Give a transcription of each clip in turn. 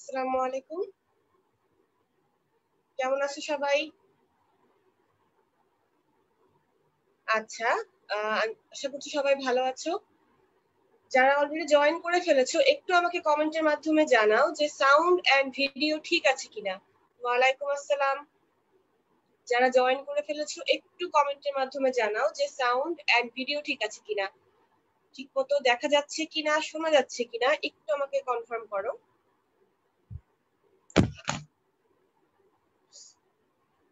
আসসালামু আলাইকুম। কেমন আছো সবাই? আচ্ছা, আশা করছি সবাই ভালো আছো। যারা অলরেডি জয়েন করে ফেলেছো একটু আমাকে কমেন্টের মাধ্যমে জানাও যে সাউন্ড এন্ড ভিডিও ঠিক আছে কিনা। ওয়ালাইকুম আসসালাম। যারা জয়েন করে ফেলেছো একটু কমেন্টের মাধ্যমে জানাও যে সাউন্ড এন্ড ভিডিও ঠিক আছে কিনা, ঠিক মতো দেখা যাচ্ছে কিনা, শোনা যাচ্ছে কিনা, একটু আমাকে কনফার্ম করো।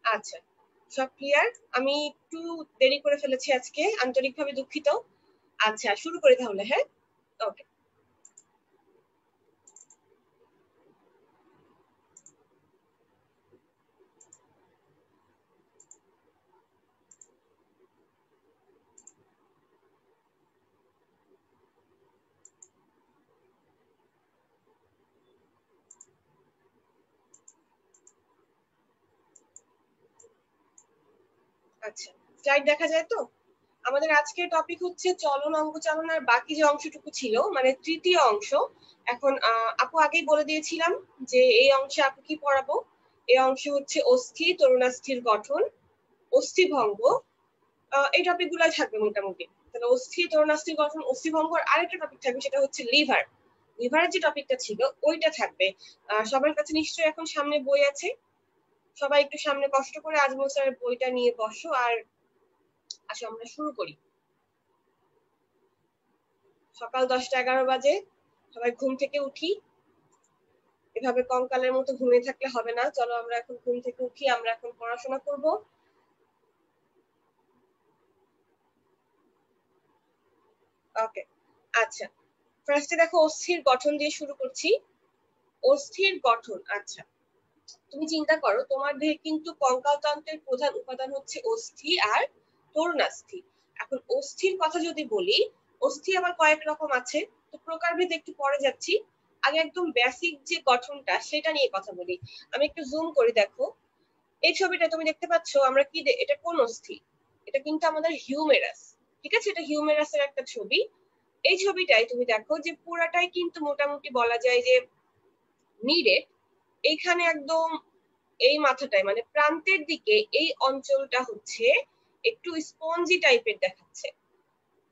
আচ্ছা, সব ক্লিয়ার। আমি একটু দেরি করে ফেলেছি আজকে, আন্তরিকভাবে দুঃখিত। আচ্ছা, শুরু করি তাহলে। হ্যাঁ, ওকে। আচ্ছা, স্লাইড দেখা যায় তো? আমাদের আজকের টপিক হচ্ছে চলন অঙ্ক চালনার বাকি যে অংশটুকু ছিল, মানে তৃতীয় অংশ। এখন আপু আগেই বলে দিয়েছিলাম যে এই অংশে আপু কি পড়াবো। এই অংশে হচ্ছে অস্থি তরুণাস্থির গঠন, অস্থিভঙ্গ, এই টপিক গুলাই থাকবে মোটামুটি। তাহলে অস্থি তরুণাস্থির গঠন, অস্থিভঙ্গ, আর আরেকটা টপিক থাকবে, সেটা হচ্ছে লিভার। লিভারের যে টপিকটা ছিল ওইটা থাকবে। সবার কাছে নিশ্চয়ই এখন সামনে বই আছে। সবাই একটু সামনে কষ্ট করে আজমল স্যারের বইটা নিয়ে বসো, আর আসো আমরা শুরু করি। সকাল 10টা 11 বাজে, সবাই ঘুম থেকে উঠি। এভাবে কঙ্কালের মতো ঘুমিয়ে থাকলে হবে না, চলো আমরা এখন ঘুম থেকে উঠি, আমরা এখন পড়াশোনা করব। ওকে, আচ্ছা, ফার্স্টে দেখো অস্থির গঠন দিয়ে শুরু করছি। অস্থির গঠন, আচ্ছা, তুমি চিন্তা করো তোমার দেহে কিন্তু কঙ্কালতন্ত্রের প্রধান উপাদান হচ্ছে অস্থি আর তরুণাস্থি। এখন অস্থির কথা যদি বলি, অস্থি আবার কয়েক রকম আছে, তো প্রকারভেদ একটু পরে যাচ্ছি। আগে একদম বেসিক যে গঠনটা সেটা নিয়ে কথা বলি। আমি একটু জুম করি, দেখো এই ছবিটা তুমি দেখতে পাচ্ছ, আমরা কি এটা কোন অস্থি? এটা কিন্তু আমাদের হিউমেরাস। ঠিক আছে, এটা হিউমেরাসের একটা ছবি। এই ছবিটাই তুমি দেখো যে পুরাটাই কিন্তু মোটামুটি বলা যায় যে নিরেট। এইখানে একদম এই মাথাটায় মানে প্রান্তের দিকে এই অঞ্চলটা হচ্ছে একটু স্পঞ্জি টাইপের দেখাচ্ছে।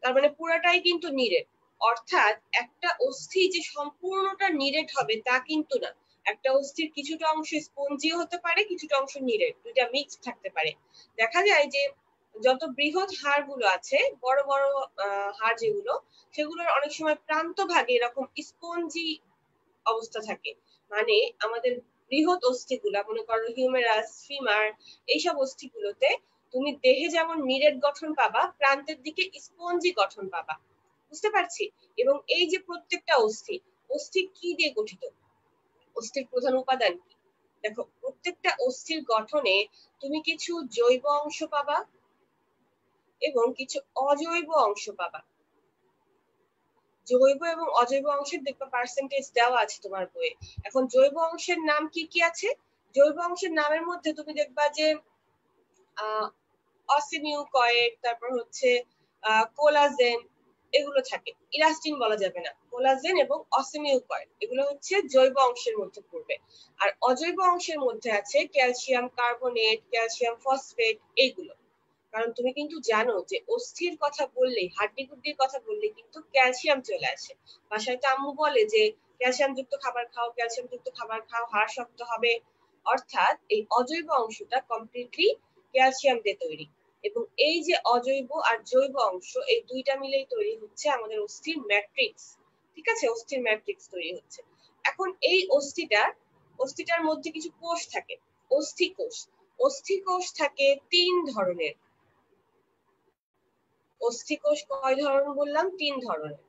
তার মানে পুরাটাই কিন্তু নিরেট। অর্থাৎ একটা অস্থি যে সম্পূর্ণটা নিরেট হবে তা কিন্তু না। একটা অস্থির কিছুটা অংশ স্পঞ্জিও হতে পারে, কিছুটা অংশ নিরেট, দুইটা মিক্স থাকতে পারে। দেখা যায় যে যত বৃহৎ হাড়গুলো আছে, বড় বড় হাড় যেগুলো, সেগুলোর অনেক সময় প্রান্ত ভাগে এরকম স্পঞ্জি অবস্থা থাকে। মানে আমাদের বৃহৎ অস্থিগুলা, মনে করো হিউমেরাস, ফিমার, এইসব অস্থিগুলোতে তুমি দেহে যেমন নিরেট গঠন পাবা, প্রান্তের দিকে স্পঞ্জি গঠন পাবা। বুঝতে পারছি? এবং এই যে প্রত্যেকটা অস্থি, অস্থি কি দিয়ে গঠিত, অস্থির প্রধান উপাদান কি? দেখো, প্রত্যেকটা অস্থির গঠনে তুমি কিছু জৈব অংশ পাবা এবং কিছু অজৈব অংশ পাবা। জৈব এবং অজৈব অংশের দেখবা পার্সেন্টেজ দেওয়া আছে তোমার বইয়ে। এখন জৈব অংশের নাম কি কি আছে? জৈব অংশের নামের মধ্যে তুমি দেখবা যে অসিমিউকয়েড, তারপর হচ্ছে কোলাজেন, এগুলো থাকে। ইলাস্টিন বলা যাবে না, কোলাজেন এবং অসিমিউকয়েড, এগুলো হচ্ছে জৈব অংশের মধ্যে পড়বে। আর অজৈব অংশের মধ্যে আছে ক্যালসিয়াম কার্বনেট, ক্যালসিয়াম ফসফেট, এইগুলো। কারণ তুমি কিন্তু জানো যে অস্থির কথা বললে, হাড্ডি গুড্ডির কথা বললে কিন্তু ক্যালসিয়াম চলে আসে। বাসায় তো আম্মু বলে যে ক্যালসিয়াম যুক্ত খাবার খাও, ক্যালসিয়াম যুক্ত খাবার খাও, হাড় শক্ত হবে। অর্থাৎ এই অজৈব অংশটা কমপ্লিটলি ক্যালসিয়াম দিয়ে তৈরি। এবং এই যে অজৈব আর জৈব অংশ, এই দুইটা মিলেই তৈরি হচ্ছে আমাদের অস্থির ম্যাট্রিক্স। ঠিক আছে, অস্থির ম্যাট্রিক্স তৈরি হচ্ছে। এখন এই অস্থিটার মধ্যে কিছু কোষ থাকে, অস্থিকোষ। অস্থিকোষ থাকে 3 ধরনের। অস্থিকোষ কয় ধরনের বললাম? 3 ধরনের।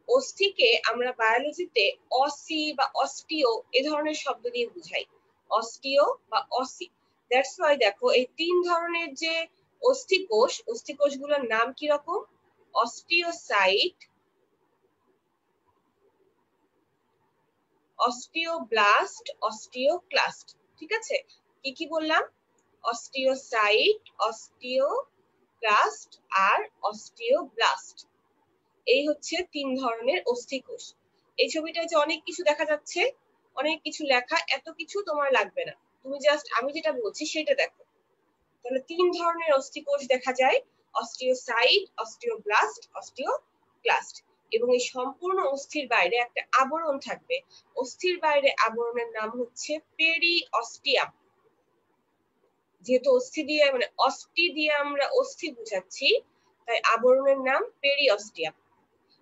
অস্থিকে আমরা বায়োলজিতে অসি বা অস্টিও এ ধরনের শব্দ দিয়ে বুঝাই। অস্টিও বা অসি। দ্যাটস ওয়াই দেখো এই 3 ধরনের যে অস্থিকোষ, অস্থিকোষগুলোর নাম কি রকম? Osteocyte, osteoblast, osteoclast. ঠিক আছে, কি কি বললাম? অস্টিওসাইট, অস্টিওক্লাস্ট আর অস্টিওব্লাস্ট। এই হচ্ছে 3 ধরনের অস্থিকোষ। এই ছবিটায় যে অনেক কিছু দেখা যাচ্ছে, অনেক কিছু লেখা, এত কিছু তোমার লাগবে না, তুমি জাস্ট আমি যেটা বলছি সেটা দেখো। তাহলে 3 ধরনের অস্থিকোষ দেখা যায়, অস্টিওসাইট, অস্টিওব্লাস্ট, অস্টিওক্লাস্ট। এবং এই সম্পূর্ণ অস্থির বাইরে একটা আবরণ থাকবে, অস্থির বাইরে আবরণের নাম হচ্ছে পেরিঅস্টিয়াম। যেহেতু অস্থি দিয়ে মানে অস্থি দিয়ে আমরা অস্থি বুঝাচ্ছি, তাই আবরণের নাম পেরিঅস্টিয়াম।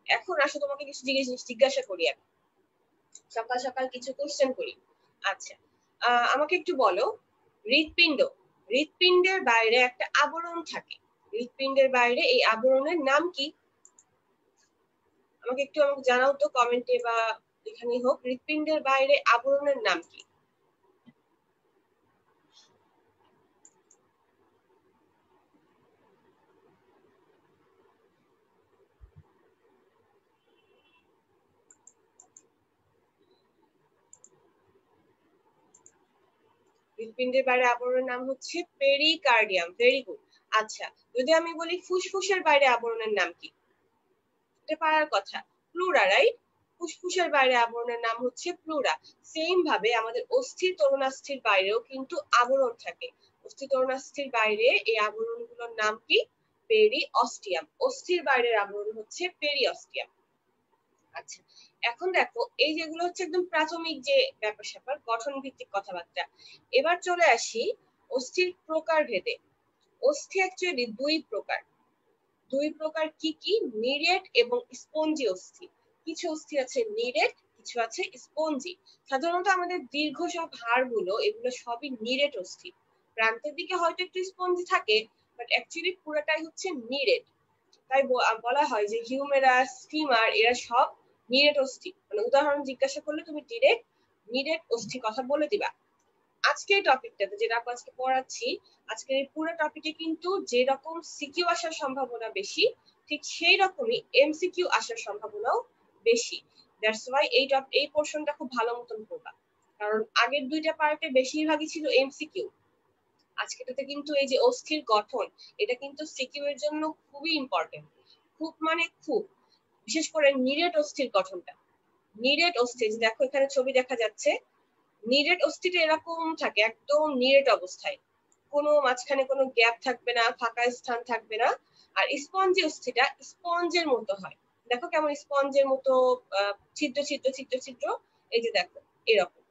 এখন আসো তোমাকে কিছু জিজ্ঞাসা করি, আমি সকাল সকাল কিছু কোশ্চেন করি। আচ্ছা, আমাকে একটু বলো, হৃৎপিণ্ড, হৃৎপিণ্ডের বাইরে একটা আবরণ থাকে, হৃৎপিণ্ডের বাইরে এই আবরণের নাম কি? আমাকে জানাও তো কমেন্টে বা এখানেই হোক, হৃৎপিণ্ডের বাইরে আবরণের নাম কি? হৃৎপিণ্ডের বাইরে আবরণের নাম হচ্ছে পেরিকার্ডিয়াম। Very good. আচ্ছা, যদি আমি বলি ফুসফুসের বাইরে আবরণের নাম কি? এটা পারার কথা, প্লুরা, রাইট? ফুসফুসের বাইরে আবরণের নাম হচ্ছে প্লুরা। সেম ভাবে আমাদের অস্থি তরুণাস্থির বাইরেও কিন্তু আবরণ থাকে, অস্থি তরুণাস্থির বাইরে এই আবরণগুলোর নাম কি? পেরিঅস্টিয়াম। অস্থির বাইরের আবরণ হচ্ছে পেরিঅস্টিয়াম। আচ্ছা, এখন দেখো এই যেগুলো হচ্ছে একদম প্রাথমিক যে ব্যাপার স্যাপার, গঠন ভিত্তিক কথাবার্তা। এবার চলে আসি অস্থির প্রকার ভেদে। অস্থি অ্যাকচুয়ালি দুই প্রকার কি কি? নিরেট এবং স্পঞ্জি অস্থি। কিছু অস্থি আছে নিরেট, কিছু আছে স্পঞ্জি। সাধারণত আমাদের দীর্ঘ সব হাড়গুলো এগুলো সবই নিরেট অস্থি, প্রান্তের দিকে হয়তো একটু স্পঞ্জি থাকে, বাট অ্যাকচুয়ালি পুরোটাই হচ্ছে নিরেট। তাই বলা হয় যে হিউমেরাস, ফিমার এরা সব নিরেট অস্থি। মানে উদাহরণ জিজ্ঞাসা করলে তুমি ডিরেক্ট নিরেট অস্থি কথা বলে দিবা। আজকে এই টপিকটাতে যেটা আজকে পড়াচ্ছি, আজকের এই পুরো টপিকে কিন্তু যেরকম সিকিউ আসার সম্ভাবনা বেশি, ঠিক সেই রকমই এমসিকিউ আসার সম্ভাবনাও বেশি। দ্যাটস ওয়াই এই পোর্শনটা খুব ভালো মতন পড়বা, কারণ আগের দুইটা পার্টে বেশিরভাগই ছিল এমসিকিউ। আজকেটাতে কিন্তু এই যে অস্থির গঠন, এটা কিন্তু সিকিউ এর জন্য খুবই ইম্পর্টেন্ট, খুব মানে খুব। বিশেষ করে নিরেট অস্থির গঠনটা, নিরেট অস্থি দেখো এখানে ছবি দেখা যাচ্ছে, নিরেট অস্থিটা এরকম থাকে, একদম নিরেট অবস্থায়, কোনো মাঝখানে কোনো গ্যাপ থাকবে না, ফাঁকা স্থান থাকবে না। আর স্পঞ্জি অস্থিটা স্পঞ্জের মতো হয়, দেখো কেমন স্পঞ্জের মতো ছিদ্র ছিদ্র ছিদ্র ছিদ্র, এই যে দেখো এরকম।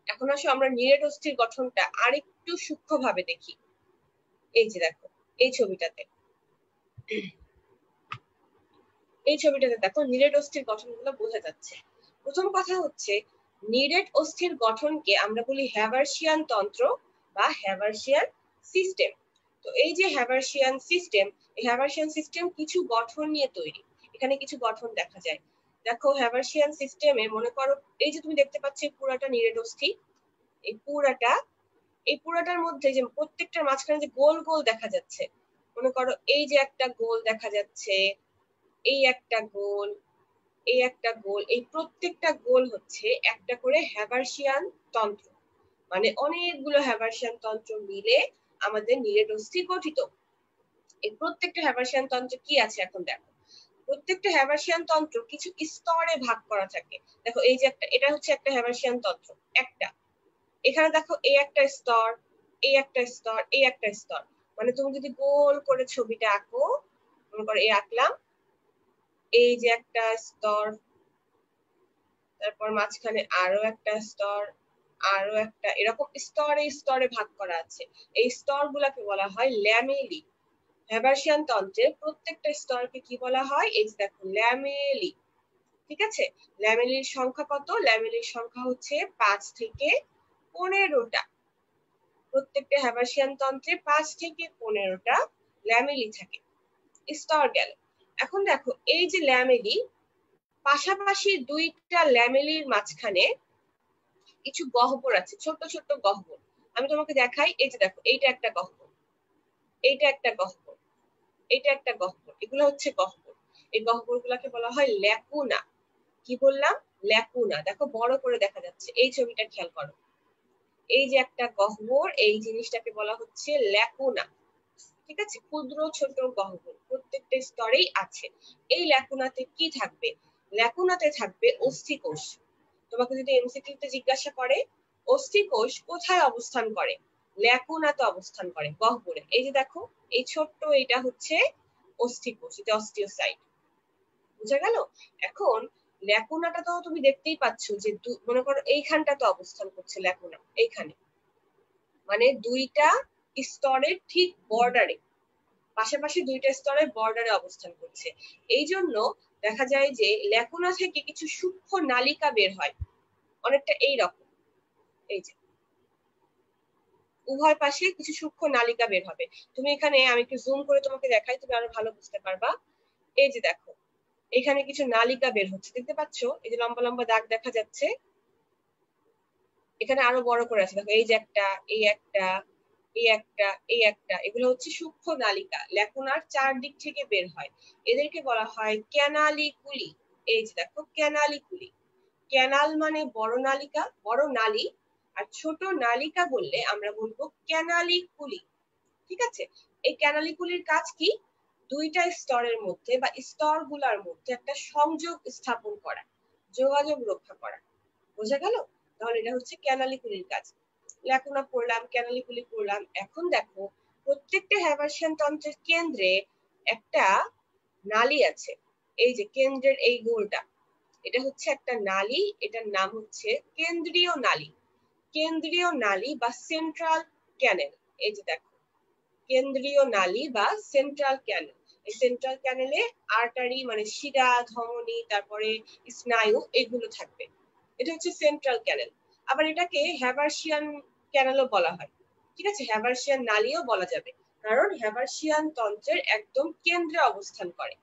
এখন আসো আমরা নিরেট অস্থির গঠনটা আরেকটু সূক্ষ্ম ভাবে দেখি। এই যে দেখো এই ছবিটাতে, দেখো নিরেট অস্থির গঠনগুলো বোঝা যাচ্ছে। প্রথম কথা হচ্ছে, নিরেট অস্থির গঠনকে আমরা বলি হ্যাভার্সিয়ান তন্ত্র বা হ্যাভার্সিয়ান সিস্টেম। তো এই যে হ্যাভার্সিয়ান সিস্টেম, এই হ্যাভার্সিয়ান সিস্টেম কিছু গঠন নিয়ে তৈরি। এখানে কিছু গঠন দেখা যায়, দেখো হ্যাভার্সিয়ান সিস্টেমে মনে করো এই যে তুমি দেখতে পাচ্ছ পুরাটা নিরেট অস্থি, এই পুরাটার মধ্যে যে প্রত্যেকটার মাঝখানে যে গোল গোল দেখা যাচ্ছে, মনে করো এই যে একটা গোল দেখা যাচ্ছে, এই একটা গোল, এই একটা গোল, এই প্রত্যেকটা গোল হচ্ছে একটা করে হ্যাভার্সিয়ান তন্ত্র। মানে অনেকগুলো হ্যাভার্সিয়ান তন্ত্র মিলে আমাদের নিরেট অস্থি গঠিত। এই প্রত্যেকটা হ্যাভার্সিয়ান তন্ত্র কি আছে এখন দেখো, প্রত্যেকটা হ্যাভার্সিয়ান তন্ত্র কিছু স্তরে ভাগ করা থাকে। দেখো এই যে একটা, এটা হচ্ছে একটা হ্যাভার্সিয়ান তন্ত্র একটা, এখানে দেখো এই একটা স্তর, এই একটা স্তর, এই একটা স্তর। মানে তুমি যদি গোল করে ছবিটা আঁকো, মনে করো এই আঁকলাম, এই যে একটা স্তর, তারপর মাঝখানে আরো একটা স্তর, আরো একটা, এরকম স্তরে স্তরে ভাগ করা আছে। এই স্তরগুলোকে বলা হয় ল্যামেলি। হ্যাভার্সিয়ান তন্ত্রের প্রত্যেকটা স্তরকে কি বলা হয়? এই দেখো ল্যামেলি। ঠিক আছে, ল্যামেলির সংখ্যা কত? ল্যামেলির সংখ্যা হচ্ছে 5 থেকে 15টা। প্রত্যেকটা হ্যাভার্সিয়ান তন্ত্রে 5 থেকে 15টা ল্যামেলি থাকে। স্তর গেল। এখন দেখো এই যে ল্যামেলি, পাশাপাশি দুইটা ল্যামেলির মাঝখানে কিছু গহ্বর আছে, ছোট ছোট গহ্বর। আমি তোমাকে দেখাই, এই যে দেখো এইটা একটা গহ্বর, এইটা একটা গহ্বর, এইটা একটা গহ্বর, এগুলো হচ্ছে গহ্বর। এই গহ্বর গুলাকে বলা হয় ল্যাকুনা। কি বললাম? ল্যাকুনা। দেখো বড় করে দেখা যাচ্ছে, এই ছবিটা খেয়াল করো, এই যে একটা গহ্বর, এই জিনিসটাকে বলা হচ্ছে ল্যাকুনা। ঠিক আছে, ক্ষুদ্র ছোট গহ্বর প্রত্যেকটা স্তরেই আছে। এই ল্যাকুনাতে কি থাকবে? ল্যাকুনাতে থাকবে অস্থিকোষ। তোমাকে যদি এমসিকিউতে জিজ্ঞাসা করে অস্থিকোষ কোথায় অবস্থান করে, ল্যাকুনাতে অবস্থান করে, গহ্বরে। এই যে দেখো এই ছোট্ট এটা হচ্ছে অস্থিকোষ, এটা অস্টিওসাইট, বুঝা গেল? এখন ল্যাকুনাটা তো তুমি দেখতেই পাচ্ছ যে মনে করো এইখানটাতে অবস্থান করছে ল্যাকুনা, এইখানে, মানে দুইটা স্তরের ঠিক বর্ডারে, পাশাপাশি দুইটা স্তরের বর্ডারে অবস্থান করছে। এই জন্য দেখা যায় যে ল্যাকুনা থেকে কিছু সূক্ষ্ম নালিকা বের হয়, অনেকটা এই রকম। এই যে উভয় পাশে কিছু সূক্ষ্ম নালিকা বের হবে। তুমি এখানে, আমি একটু জুম করে তোমাকে দেখাই, তুমি আরো ভালো বুঝতে পারবা। এই যে দেখো এখানে কিছু নালিকা বের হচ্ছে, দেখতে পাচ্ছ? এই যে লম্বা লম্বা দাগ দেখা যাচ্ছে, এখানে আরো বড় করে আছে দেখো, এই যে একটা, এই একটা, এই একটা, এই একটা, এগুলো হচ্ছে সূক্ষ্ম নালিকা, ল্যাকুনার চারদিক থেকে বের হয়। এদেরকে বলা হয় ক্যানালিকুলি। এই যে দেখো ক্যানালিকুলি, ক্যানাল মানে বড় নালিকা, বড় নালী, আর ছোট নালিকা বললে আমরা বলবো ক্যানালিকুলি। ঠিক আছে? এই ক্যানালিকুলির কাজ কি? দুইটা স্তরের মধ্যে বা স্তরগুলোর মধ্যে একটা সংযোগ স্থাপন করা, যোগাযোগ রক্ষা করা। বোঝা গেল? তাহলে এটা হচ্ছে ক্যানালিকুলির কাজ। ল্যাকুনা পড়লাম, ক্যানালিকুলি পড়লাম। এখন দেখো প্রত্যেকটা হ্যাবারশিয়ান তন্ত্রের কেন্দ্রে একটা নালী আছে। এই যে কেন্দ্রের এই গোলটা, এটা হচ্ছে একটা নালী, এটার নাম হচ্ছে কেন্দ্রীয় নালী। কেন্দ্রীয় নালী বা সেন্ট্রাল ক্যানেল। এই যে দেখো কেন্দ্রীয় নালী বা সেন্ট্রাল ক্যানেল। এই সেন্ট্রাল ক্যানেলে আর্টারি মানে শিরা, ধমনী, তারপরে স্নায়ু, এগুলো থাকবে। এটা হচ্ছে সেন্ট্রাল ক্যানেল। আবার এটাকে হ্যাবারশিয়ান ক্যানেলও বলা হয়। ঠিক আছে? হ্যাবারশিয়ান নালীও বলা যাবে, কারণ হ্যাবারশিয়ান তন্ত্রের একদম কেন্দ্রে অবস্থান করে।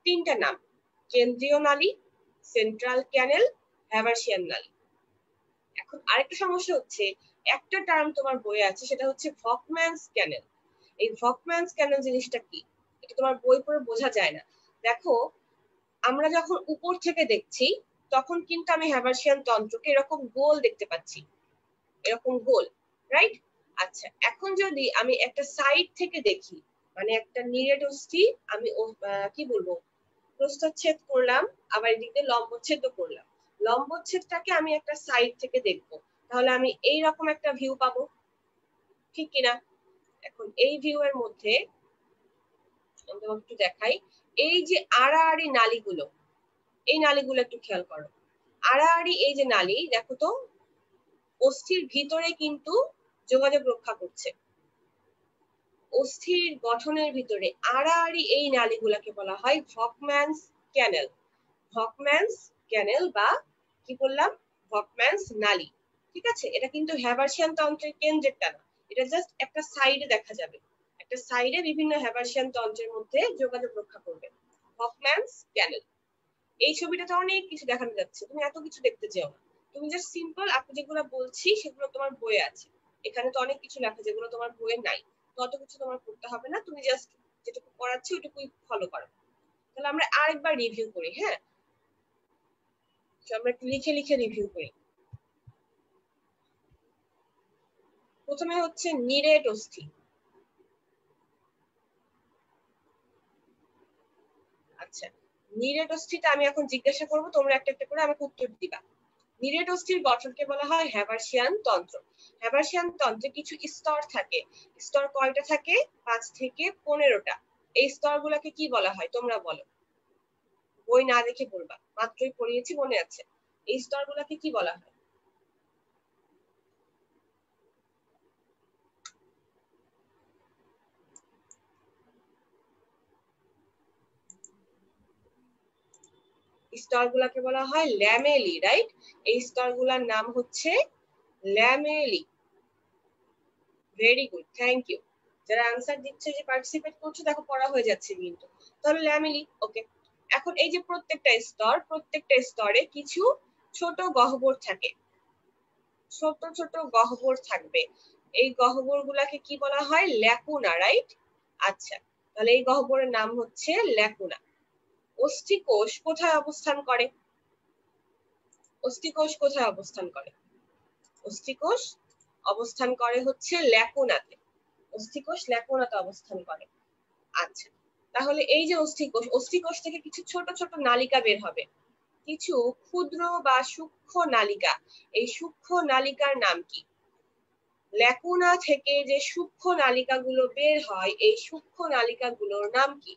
তিনটা নাম: কেন্দ্রীয় নালী, সেন্ট্রাল ক্যানেল, হ্যাবারশিয়ান নালী। এখন আরেকটা সমস্যা হচ্ছে, একটা টার্ম তোমার বইয়ে আছে, সেটা হচ্ছে ভকম্যানস ক্যানেল। এই ভকম্যানস ক্যানেল জিনিসটা কি, এটা তোমার বই পড়ে বোঝা যায় না। দেখো আমরা যখন উপর থেকে দেখছি তখন কিন্তু আমি হ্যাবারশিয়ান তন্ত্রকে এরকম গোল দেখতে পাচ্ছি, এরকম গোল, রাইট? আচ্ছা, এখন যদি আমি একটা সাইড থেকে দেখি, মানে একটা নিরেট অস্থি আমি কি বলবো, প্রস্থচ্ছেদ করলাম, আবার এদিক দিয়ে লম্বচ্ছেদ করলাম, লম্বচ্ছেদটাকে আমি একটা সাইড থেকে দেখবো, তাহলে আমি এইরকম একটা ভিউ পাবো, ঠিক কিনা? এখন এই ভিউ এর মধ্যে তোমাকে একটু দেখাই, এই যে আড়াআড়ি নালীগুলো, এই নালীগুলো একটু খেয়াল করো। আড়াআড়ি এই যে নালী, দেখো তো অস্থির ভিতরে কিন্তু যোগাযোগ রক্ষা করছে। অস্থির গঠনের ভিতরে আড়াআড়ি এই নালীগুলোকে বলা হয় ভকম্যানস ক্যানেল। ভকম্যানস ক্যানেল বা কি বললাম, ভকম্যানস নালী। ঠিক আছে? এটা কিন্তু হ্যাবারশিয়ান তন্ত্রের কেন্দ্রেরটা না, এটা জাস্ট একটা সাইডে দেখা যাবে, একটা সাইডে বিভিন্ন হ্যাবারশিয়ান তন্ত্রের মধ্যে যোগাযোগ রক্ষা করবে, ভকম্যানস ক্যানেল। এই ছবিটাতে অনেক কিছু দেখানো যাচ্ছে, তুমি এত কিছু দেখতে চাও না, তুমি জাস্ট সিম্পল আপনি যেগুলো বলছি সেগুলো তোমার বইয়ে আছে। এখানে তো অনেক কিছু লেখা যেগুলো তোমার বইয়ে নাই, তো অত কিছু তোমার পড়তে হবে না, তুমি জাস্ট যেটুকু পড়াচ্ছি ওইটুকুই ফলো করো। তাহলে আমরা আরেকবার রিভিউ করি। হ্যাঁ, আমরা একটু লিখে লিখে রিভিউ করি। প্রথমে হচ্ছে নিরেট অস্থি। আচ্ছা, নিরেট অস্থিটা আমি এখন জিজ্ঞাসা করব, তোমরা একটা একটা করে আমাকে উত্তর দিবা। নিরেট অস্থির গঠনকে বলা হয় হ্যাবারশিয়ান তন্ত্র। হ্যাবারশিয়ান তন্ত্রে কিছু স্তর থাকে। স্তর কয়টা থাকে? 5 থেকে 15টা। এই স্তরগুলোকে কি বলা হয় তোমরা বলো, বই না দেখে বলবা, মাত্রই পড়িয়েছি, মনে আছে? এই স্তরগুলোকে কি বলা হয়? স্তরগুলোকে বলা হয় ল্যামেলি, রাইট? এই স্তরগুলোর নাম হচ্ছে lamellae. Very good, thank you. যারা আনসার দিচ্ছে, যে পার্টিসিপেট করছে, দেখো পড়া হয়ে যাচ্ছে কিন্তু। তাহলে ল্যামেলি, ওকে। এখন এই যে প্রত্যেকটা স্তর, প্রত্যেকটা স্তরে কিছু ছোট গহ্বর থাকে, ছোট ছোট গহ্বর থাকবে। এই গহ্বর গুলাকে কি বলা হয়? Lacuna, right? আচ্ছা, তাহলে এই গহ্বরের নাম হচ্ছে ল্যাকুনা। অস্থিকোষ কোথায় অবস্থান করে? অস্থিকোষ কোথায় অবস্থান করে? অস্থিকোষ অবস্থান করে হচ্ছে ল্যাকুনাতে। অস্থিকোষ ল্যাকুনাতে অবস্থান করে। আচ্ছা, তাহলে এই যে অস্থিকোষ, অস্থিকোষ থেকে কিছু ছোট ছোট নালিকা বের হবে, কিছু ক্ষুদ্র বা সূক্ষ্ম নালিকা, এই সূক্ষ্ম নালিকার নাম কি? ল্যাকুনা থেকে যে সূক্ষ্ম নালিকাগুলো বের হয়, এই সূক্ষ্ম নালিকাগুলোর নাম কি?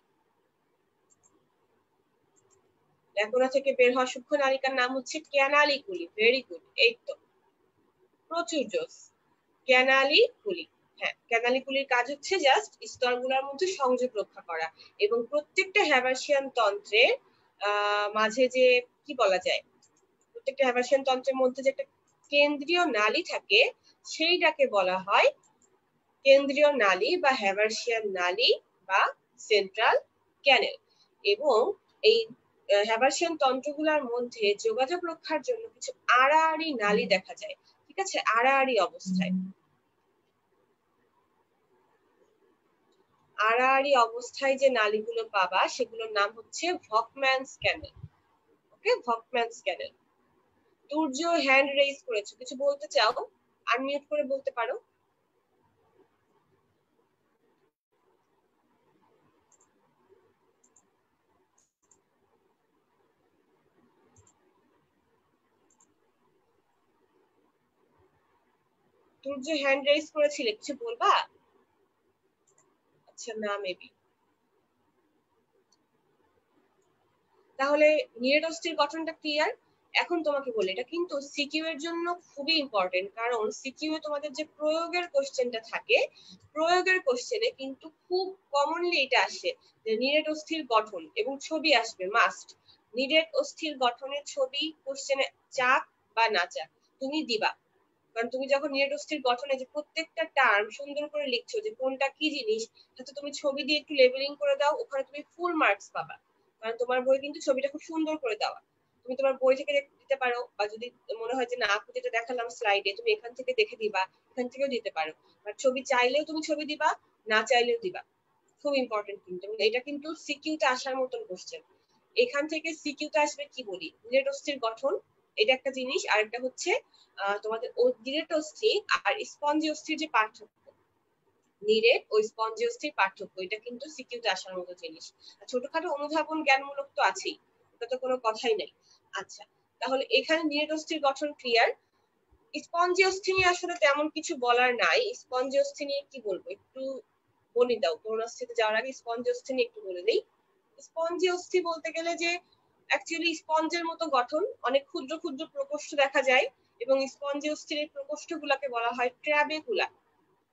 ল্যাকুনা থেকে বের হওয়া সূক্ষ্ম নালিকার নাম হচ্ছে ক্যানালিকুলি। ভেরি গুড, এই তো, প্রচুর জোস। ক্যানালিকুলি, হ্যাঁ, ক্যানালিকুলির কাজ হচ্ছে জাস্ট স্তরগুলোর মধ্যে সংযোগ রক্ষা করা, এবং প্রত্যেকটা হ্যাবাসিয়ান তন্ত্রের মাঝে যে কি বলা যায়, প্রত্যেকটা হ্যাবাসিয়ান তন্ত্রের মধ্যে যে একটা কেন্দ্রীয় নালী থাকে, সেইটাকে বলা হয় কেন্দ্রীয় নালী বা হ্যাবাসিয়ান নালী বা সেন্ট্রাল ক্যানেল। এবং এই হ্যাবাসিয়ান তন্ত্রগুলোর মধ্যে যোগাযোগ রক্ষার জন্য কিছু আড়াআড়ি নালী দেখা যায়, ঠিক আছে, আড়াআড়ি অবস্থায়। আড়াআড়ি অবস্থায় যে নালীগুলো পাবা সেগুলোর নাম হচ্ছে ভকম্যানস ক্যানেল। ওকে, ভকম্যানস ক্যানেল। সূর্য হ্যান্ড রেইজ করেছো, কিছু বলতে চাও? আনমিউট করে বলতে পারো। সূর্য হ্যান্ড রেইজ করেছিলে, কিছু বলবা? আচ্ছা, না, মেবি। তাহলে নিরেট অস্থির গঠনটা ক্লিয়ার। এখন তোমাকে বলি, এটা কিন্তু সিকিউ এর জন্য খুবই ইম্পর্টেন্ট, কারণ সিকিউ এ তোমাদের যে প্রয়োগের কোশ্চেনটা থাকে, প্রয়োগের কোশ্চেনে কিন্তু খুব কমনলি এটা আসে যে নিরেট অস্থির গঠন, এবং ছবি আসবে মাস্ট। নিরেট অস্থির গঠনের ছবি কোশ্চেনে চাক বা না চাক তুমি দিবা, কারণ তুমি যখন নিরেট অস্থির গঠনে যে প্রত্যেকটা টার্ম সুন্দর করে লিখছো যে কোনটা কি জিনিস, তাতে তুমি ছবি দিয়ে একটু লেবেলিং করে দাও, ওখানে তুমি ফুল মার্কস পাবা, কারণ তোমার বই কিন্তু ছবিটা খুব সুন্দর করে দেওয়া। তুমি তোমার বই থেকে দিতে পারো, বা যদি মনে হয় যে না, আপু যেটা দেখালাম স্লাইডে, তুমি এখান থেকে দেখে দিবা, এখান থেকেও দিতে পারো। আর ছবি চাইলেও তুমি ছবি দিবা, না চাইলেও দিবা। খুব ইম্পর্টেন্ট কিন্তু, এটা কিন্তু সিকিউতে আসার মতন কোশ্চেন। এখান থেকে সিকিউতে আসবে কি বলি, নিরেট অস্থির গঠন, এটা একটা জিনিস। আর একটা হচ্ছে তোমাদের নিরেট অস্থি আর স্পঞ্জি অস্থির যে পার্থক্য, নিরেট ও স্পঞ্জি অস্থির পার্থক্য, এটা কিন্তু সিকিউতে আসার মতো জিনিস। ছোটখাটো অনুধাবন জ্ঞানমূলক তো আছেই, এটা তো কোনো কথাই নাই। আচ্ছা, তাহলে এখানে নিরেট অস্থির গঠন ক্লিয়ার। স্পঞ্জি অস্থি নিয়ে আসলে তেমন কিছু বলার নাই। স্পঞ্জি অস্থি নিয়ে কি বলবো, একটু বলে দাও, করোনাস্থিতে যাওয়ার আগে স্পঞ্জি অস্থি নিয়ে একটু বলে দিই। স্পঞ্জি অস্থি বলতে গেলে যে অ্যাকচুয়ালি স্পঞ্জের মতো গঠন, অনেক ক্ষুদ্র ক্ষুদ্র প্রকোষ্ঠ দেখা যায়, এবং স্পঞ্জি অস্থির এই প্রকোষ্ঠগুলোকে বলা হয় ট্র্যাবেকুলা।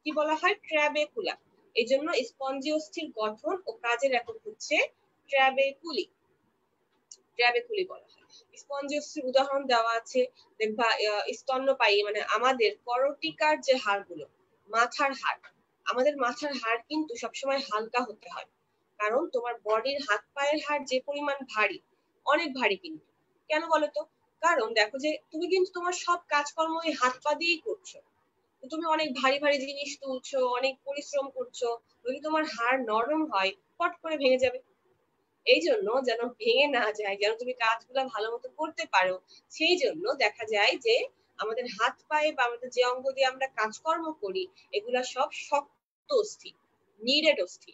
কি বলা হয়? ট্র্যাবেকুলা। এই জন্য স্পঞ্জি অস্থির গঠন ও কাজের একক হচ্ছে ট্র্যাবেকুলি। ট্র্যাবেকুলি বলা হয়। স্পঞ্জি অস্থির উদাহরণ দেওয়া আছে, দেখবা স্তন্যপায়ী মানে আমাদের করটিকার যে হাড়গুলো, মাথার হাড়, আমাদের মাথার হাড় কিন্তু সবসময় হালকা হতে হয়, কারণ তোমার বডির হাত পায়ের হাড় যে পরিমাণ ভারী, অনেক ভারী কিন্তু। কেন বলতো? কারণ দেখো যে তুমি কিন্তু তোমার সব কাজকর্ম এই হাত পা দিয়েই করছো, তুমি অনেক ভারী ভারী জিনিস তুলছো, অনেক পরিশ্রম করছো, যদি তোমার হাড় নরম হয় পট করে ভেঙে যাবে। এই জন্য যেন ভেঙে না যায়, যেন তুমি কাজগুলো ভালো মতো করতে পারো, সেই জন্য দেখা যায় যে আমাদের হাত পায়ে বা আমাদের যে অঙ্গ দিয়ে আমরা কাজকর্ম করি, এগুলা সব শক্ত অস্থি, নিরেট অস্থি।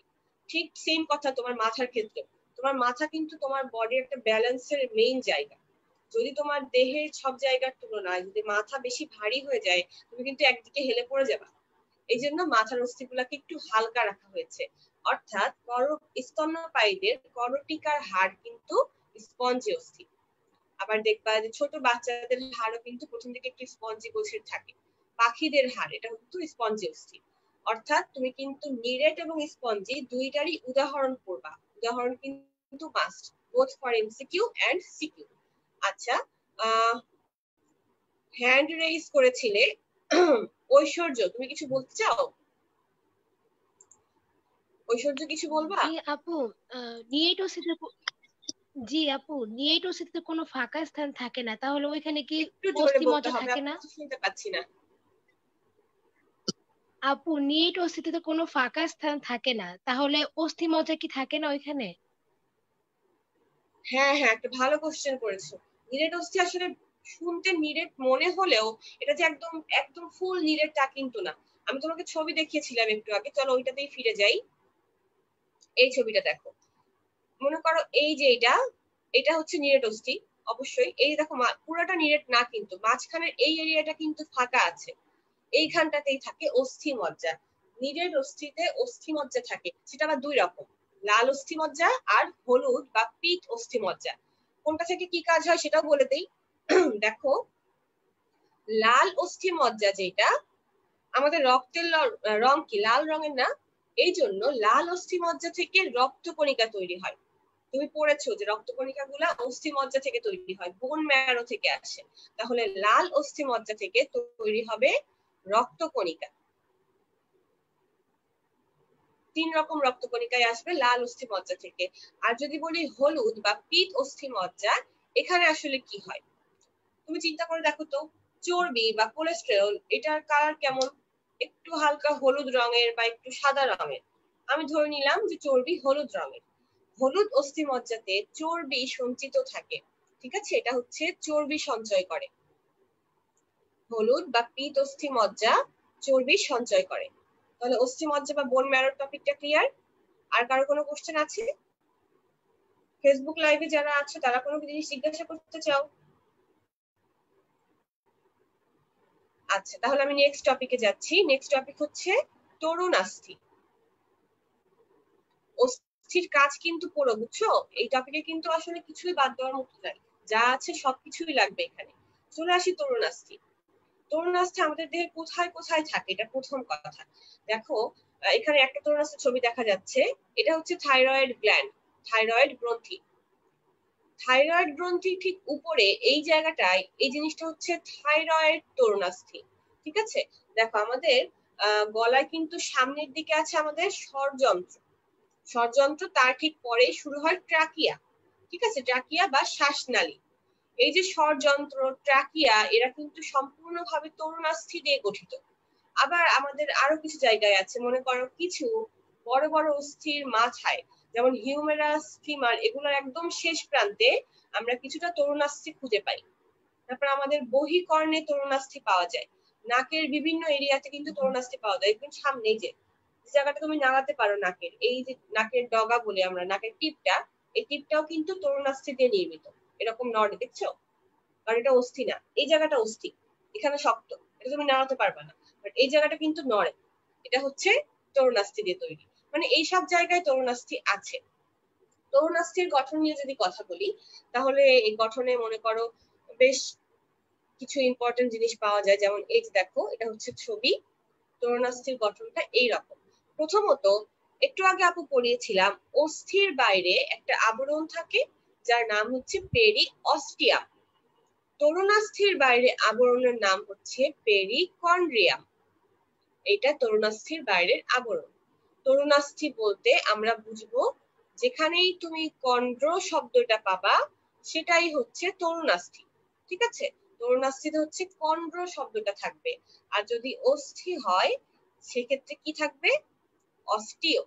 ঠিক সেম কথা তোমার মাথার ক্ষেত্রে। তোমার মাথা কিন্তু তোমার বডির একটা ব্যালেন্সের মেইন জায়গা। যদি তোমার দেহের সব জায়গার তুলনায় যদি মাথা বেশি ভারী হয়ে যায়, তুমি কিন্তু একদিকে হেলে পড়ে যাবে। এই জন্য মাথার অস্থিগুলাকে একটু হালকা রাখা হয়েছে। অর্থাৎ স্তন্যপায়ীদের করটিকার হাড় কিন্তু স্পঞ্জি অস্থি। আবার দেখবা যে ছোট বাচ্চাদের হাড়ও কিন্তু প্রথম দিকে একটু স্পঞ্জি গোছের থাকে। পাখিদের হাড় এটা কিন্তু স্পঞ্জি অস্থি। অর্থাৎ তুমি কিন্তু নিরেট এবং স্পঞ্জি দুইটারই উদাহরণ পড়বা। উদাহরণ কিন্তু must, both for MCQ and CQ. আচ্ছা, হ্যান্ড রেইজ করেছিলে ঐশ্বর্য, তুমি কিছু বলতে চাও? ঐশ্বর্য কিছু বলবা? জি আপু, নিয়েটোসিসে জি আপু, নিয়েটোসিসে কোনো ফাঁকা স্থান থাকে না, তাহলে ওইখানে কি একটু জোরে অস্থি বলতে মজ্জা হবে, থাকে আমি না? কিছু শুনতে পাচ্ছি না। আপু, নিয়েটোসিসে কোনো ফাঁকা স্থান থাকে না, তাহলে অস্থি মজ্জা কি থাকে না ওইখানে? হ্যাঁ হ্যাঁ, একটা ভালো কোশ্চেন করেছো। নিরেট অস্থি আসলে শুনতে নিরেট মনে হলেও এটা যে একদম একদম ফুল নিরেট তা কিন্তু না। আমি তোমাকে ছবি দেখিয়েছিলাম একটু আগে, চলো ওইটাতেই ফিরে যাই। এই ছবিটা দেখো, মনে করো এই যে এটা, এটা হচ্ছে নিরেট অস্থি। অবশ্যই এই দেখো পুরোটা নিরেট না, কিন্তু মাঝখানের এই এরিয়াটা কিন্তু ফাঁকা আছে, এইখানটাতেই থাকে অস্থি মজ্জা। নিরেট অস্থিতে অস্থি মজ্জা থাকে, সেটা আবার দুই রকম, লাল অস্থি মজ্জা আর হলুদ বা পিত অস্থি মজ্জা। কোনটা থেকে কি কাজ হয় সেটাও বলে দেই। দেখো, লাল অস্থি মজ্জা যেটা, আমাদের রক্তের রং কি লাল রঙের না, এই জন্য লাল অস্থি মজ্জা থেকে রক্তকণিকা তৈরি হয়। তুমি পড়েছো যে রক্তকণিকা গুলা অস্থি মজ্জা থেকে তৈরি হয়, বোন ম্যারো থেকে আসে। তাহলে লাল অস্থি মজ্জা থেকে তৈরি হবে রক্তকণিকা। 3 রকম রক্তকণিকায় আসবে লাল অস্থি মজ্জা থেকে। আর যদি বলি হলুদ বা পিত অস্থি মজ্জা, এখানে আসলে কি হয় তুমি চিন্তা করে দেখো তো, চর্বি বা কোলেস্টেরল এটার কালার কেমন, একটু হালকা হলুদ রঙের বা একটু সাদা রঙের। আমি ধরে নিলাম যে চর্বি হলুদ রঙের। হলুদ অস্থি মজ্জাতে চর্বি সঞ্চিত থাকে, ঠিক আছে, এটা হচ্ছে চর্বি সঞ্চয় করে। হলুদ বা পিত অস্থি মজ্জা চর্বি সঞ্চয় করে। তাহলে অস্থি মজ্জা বা বোন ম্যারোর টপিকটা ক্লিয়ার। আর কারো কোনো কোশ্চেন আছে? ফেসবুক লাইভে যারা আছে তারা কোনো জিনিস জিজ্ঞাসা করতে চাও? আচ্ছা, তাহলে আমি নেক্সট টপিকে যাচ্ছি। নেক্সট টপিক হচ্ছে তরুণাস্থি। অস্থির কাজ কিন্তু পুরো, বুঝছো? এই টপিকে কিন্তু আসলে কিছুই বাদ দেওয়ার মতো নাই, যা আছে সবকিছুই লাগবে এখানে। চলে আসি তরুণাস্থি। তরুণাস্থি আমাদের দেহে কোথায় কোথায় থাকে, এটা প্রথম কথা। দেখো, এখানে একটা তরুণাস্থির ছবি দেখা যাচ্ছে, এটা হচ্ছে থাইরয়েড গ্ল্যান্ড, থাইরয়েড গ্রন্থি। থাইরয়েড গ্রন্থির ঠিক উপরে এই জায়গাটায় এই জিনিসটা হচ্ছে থাইরয়েড তরুণাস্থি, ঠিক আছে। দেখো, আমাদের গলায় কিন্তু সামনের দিকে আছে আমাদের স্বরযন্ত্র, স্বরযন্ত্র তার ঠিক পরে শুরু হয় ট্রাকিয়া, ঠিক আছে, ট্রাকিয়া বা শ্বাসনালী। এই যে স্বরযন্ত্র, ট্রাকিয়া, এরা কিন্তু সম্পূর্ণভাবে তরুণাস্থি দিয়ে গঠিত। আবার আমাদের আরো কিছু জায়গায় আছে, মনে করো কিছু বড় বড় অস্থির মাথায়, যেমন হিউমেরাস, ফিমার, এগুলোর একদম শেষ প্রান্তে আমরা কিছুটা তরুণাস্থি খুঁজে পাই। তারপর আমাদের বহিকর্ণে তরুণাস্থি পাওয়া যায়, নাকের বিভিন্ন এরিয়াতে কিন্তু তরুণাস্থি পাওয়া যায়, একদম সামনেই যে জায়গাটা তুমি নাড়াতে পারো নাকের, এই যে নাকের ডগা বলে আমরা, নাকের টিপটা, এই টিপটাও কিন্তু তরুণাস্থি দিয়ে নির্মিত। এরকম নড়ে, দেখছো? কারণ এটা অস্থি না, এই জায়গাটা অস্থি, এখানে শক্ত, এটা তুমি নাড়াতে পারবে না, বাট এই জায়গাটা কিন্তু নড়ে, এটা হচ্ছে তরুণাস্থি দিয়ে তৈরি। মানে এই সব জায়গায় তরুণাস্থি আছে। তরুণাস্থির গঠন নিয়ে যদি কথা বলি, তাহলে এই গঠনে মনে করো বেশ কিছু ইম্পর্টেন্ট জিনিস পাওয়া যায়। যেমন এই যে দেখো, এটা হচ্ছে ছবি, তরুণাস্থির গঠনটা এইরকম। প্রথমত, একটু আগে আপু পড়িয়েছিলাম, অস্থির বাইরে একটা আবরণ থাকে যার নাম হচ্ছে পেরিঅস্টিয়াম। তরুণাস্থির বাইরে আবরণের নাম হচ্ছে পেরিকন্ড্রিয়াম। এটা তরুণাস্থির বাইরের আবরণ। তরুণাস্থি বলতে আমরা বুঝবো যেখানেই তুমি কন্ড্র শব্দটা পাবা সেটাই হচ্ছে তরুণাস্থি, ঠিক আছে। তরুণাস্থিতে হচ্ছে কন্ড্র শব্দটা থাকবে, আর যদি অস্থি হয় সেক্ষেত্রে কি থাকবে? অস্টিও।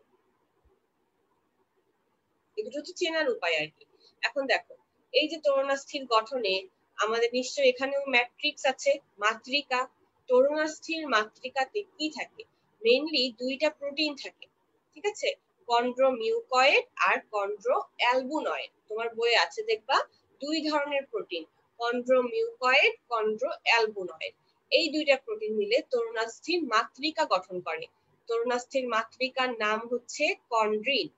এগুলো হচ্ছে চেনার উপায় আর কি। এখন দেখো, এই যে তরুণাস্থির গঠনে আমাদের নিশ্চয়ই এখানেও ম্যাট্রিক্স আছে, মাতৃকা। তরুণাস্থির মাতৃকাতে কি থাকে? মেইনলি দুইটা প্রোটিন থাকে, ঠিক আছে, কন্ড্রোমিউকয়েড আর কন্ড্রোঅ্যালবুনয়েড। তোমার বইয়ে আছে দেখবা, দুই ধরনের প্রোটিন, কন্ড্রোমিউকয়েড, কন্ড্রোঅ্যালবুনয়েড। এই দুইটা প্রোটিন মিলে তরুণাস্থির মাতৃকা গঠন করে। তরুণাস্থির মাতৃকার নাম হচ্ছে কন্ড্রিন।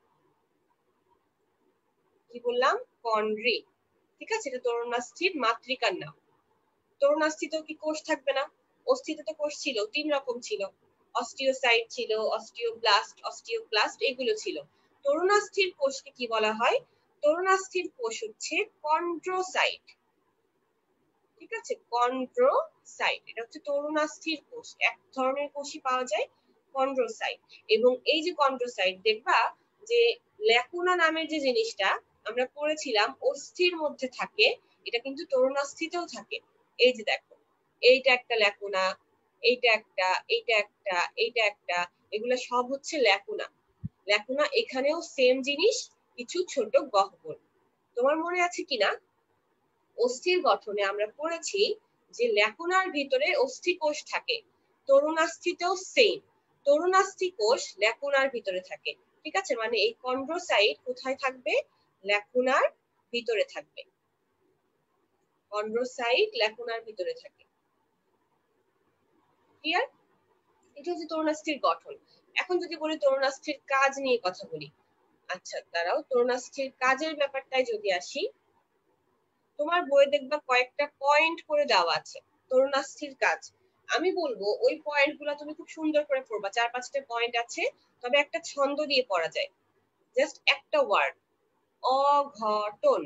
কি বললাম? কন্ড্রিন, ঠিক আছে, এটা তরুণাস্থির মাতৃকার নাম। তরুণাস্থিতেও কি কোষ থাকবে না? অস্থিতে তো কোষ ছিল, 3 রকম ছিল, অস্টিওসাইট ছিল, অস্টিওব্লাস্ট, অস্টিওক্লাস্ট, এগুলো ছিল। তরুণাস্থির কোষকে কি বলা হয়? তরুণাস্থির কোষ হচ্ছে কন্ড্রোসাইট, ঠিক আছে, কন্ড্রোসাইট। এটা হচ্ছে তরুণাস্থির কোষ, এক ধরনের কোষই পাওয়া যায়, কন্ড্রোসাইট। এবং এই যে কন্ড্রোসাইট, দেখবা যে ল্যাকুনা নামের যে জিনিসটা আমরা পড়েছিলাম অস্থির মধ্যে থাকে, এটা কিন্তু তরুণাস্থিতেও থাকে। এই যে দেখো, এইটা একটা ল্যাকুনা, এইটা একটা, এইটা একটা, এইটা একটা, এগুলা সব হচ্ছে ল্যাকুনা। ল্যাকুনা এখানেও সেম জিনিস, কিছু ছোট গহ্বর। তোমার মনে আছে কিনা, অস্থির গঠনে আমরা পড়েছি যে ল্যাকুনার ভিতরে অস্থি কোষ থাকে, তরুণাস্থিতেও সেম, তরুণাস্থি কোষ ল্যাকুনার ভিতরে থাকে, ঠিক আছে। মানে এই কন্ড্রোসাইট কোথায় থাকবে? ল্যাকুনার ভিতরে থাকবে। কন্ড্রোসাইট ল্যাকুনার ভিতরে থাকে। ক্লিয়ার? এটা হচ্ছে তরুণাস্থির গঠন। এখন যদি বলি তরুণাস্থির কাজ নিয়ে কথা বলি, আচ্ছা দাঁড়াও, তরুণাস্থির কাজের ব্যাপারটাই যদি আসি, তোমার বইয়ে দেখবা কয়েকটা পয়েন্ট করে দেওয়া আছে তরুণাস্থির কাজ। আমি বলবো ওই পয়েন্ট গুলা তুমি খুব সুন্দর করে পড়বা, 4-5টা পয়েন্ট আছে, তবে একটা ছন্দ দিয়ে পড়া যায়। জাস্ট একটা ওয়ার্ড, অঘটন।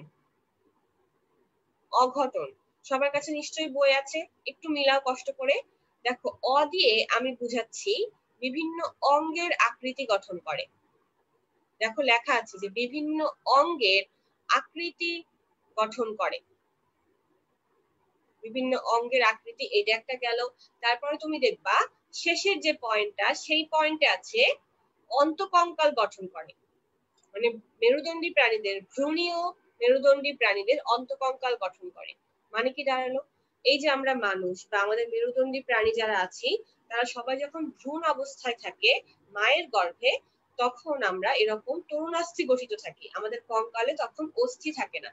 অঘটন সবার কাছে নিশ্চয়ই বই আছে, একটু মিলাও কষ্ট করে। দেখো, অ দিয়ে আমি বুঝাচ্ছি বিভিন্ন অঙ্গের আকৃতি গঠন করে। দেখো লেখা আছে যে বিভিন্ন অঙ্গের আকৃতি গঠন করে, বিভিন্ন অঙ্গের আকৃতি, এটা একটা গেল। তারপরে তুমি দেখবা শেষের যে পয়েন্টটা, সেই পয়েন্টে আছে অন্তকঙ্কাল গঠন করে। মানে মেরুদণ্ডী প্রাণীদের, ভ্রূণীয় মেরুদণ্ডী প্রাণীদের অন্তকঙ্কাল গঠন করে। মানে কি দাঁড়ালো, এই যে আমরা মানুষ বা আমাদের মেরুদণ্ডী প্রাণী যারা আছি, তারা সবাই যখন ভ্রূণ অবস্থায় থাকে মায়ের গর্ভে, তখন আমরা এরকম তরুণাস্থি গঠিত থাকি। আমাদের কঙ্কালে তখন অস্থি থাকে না,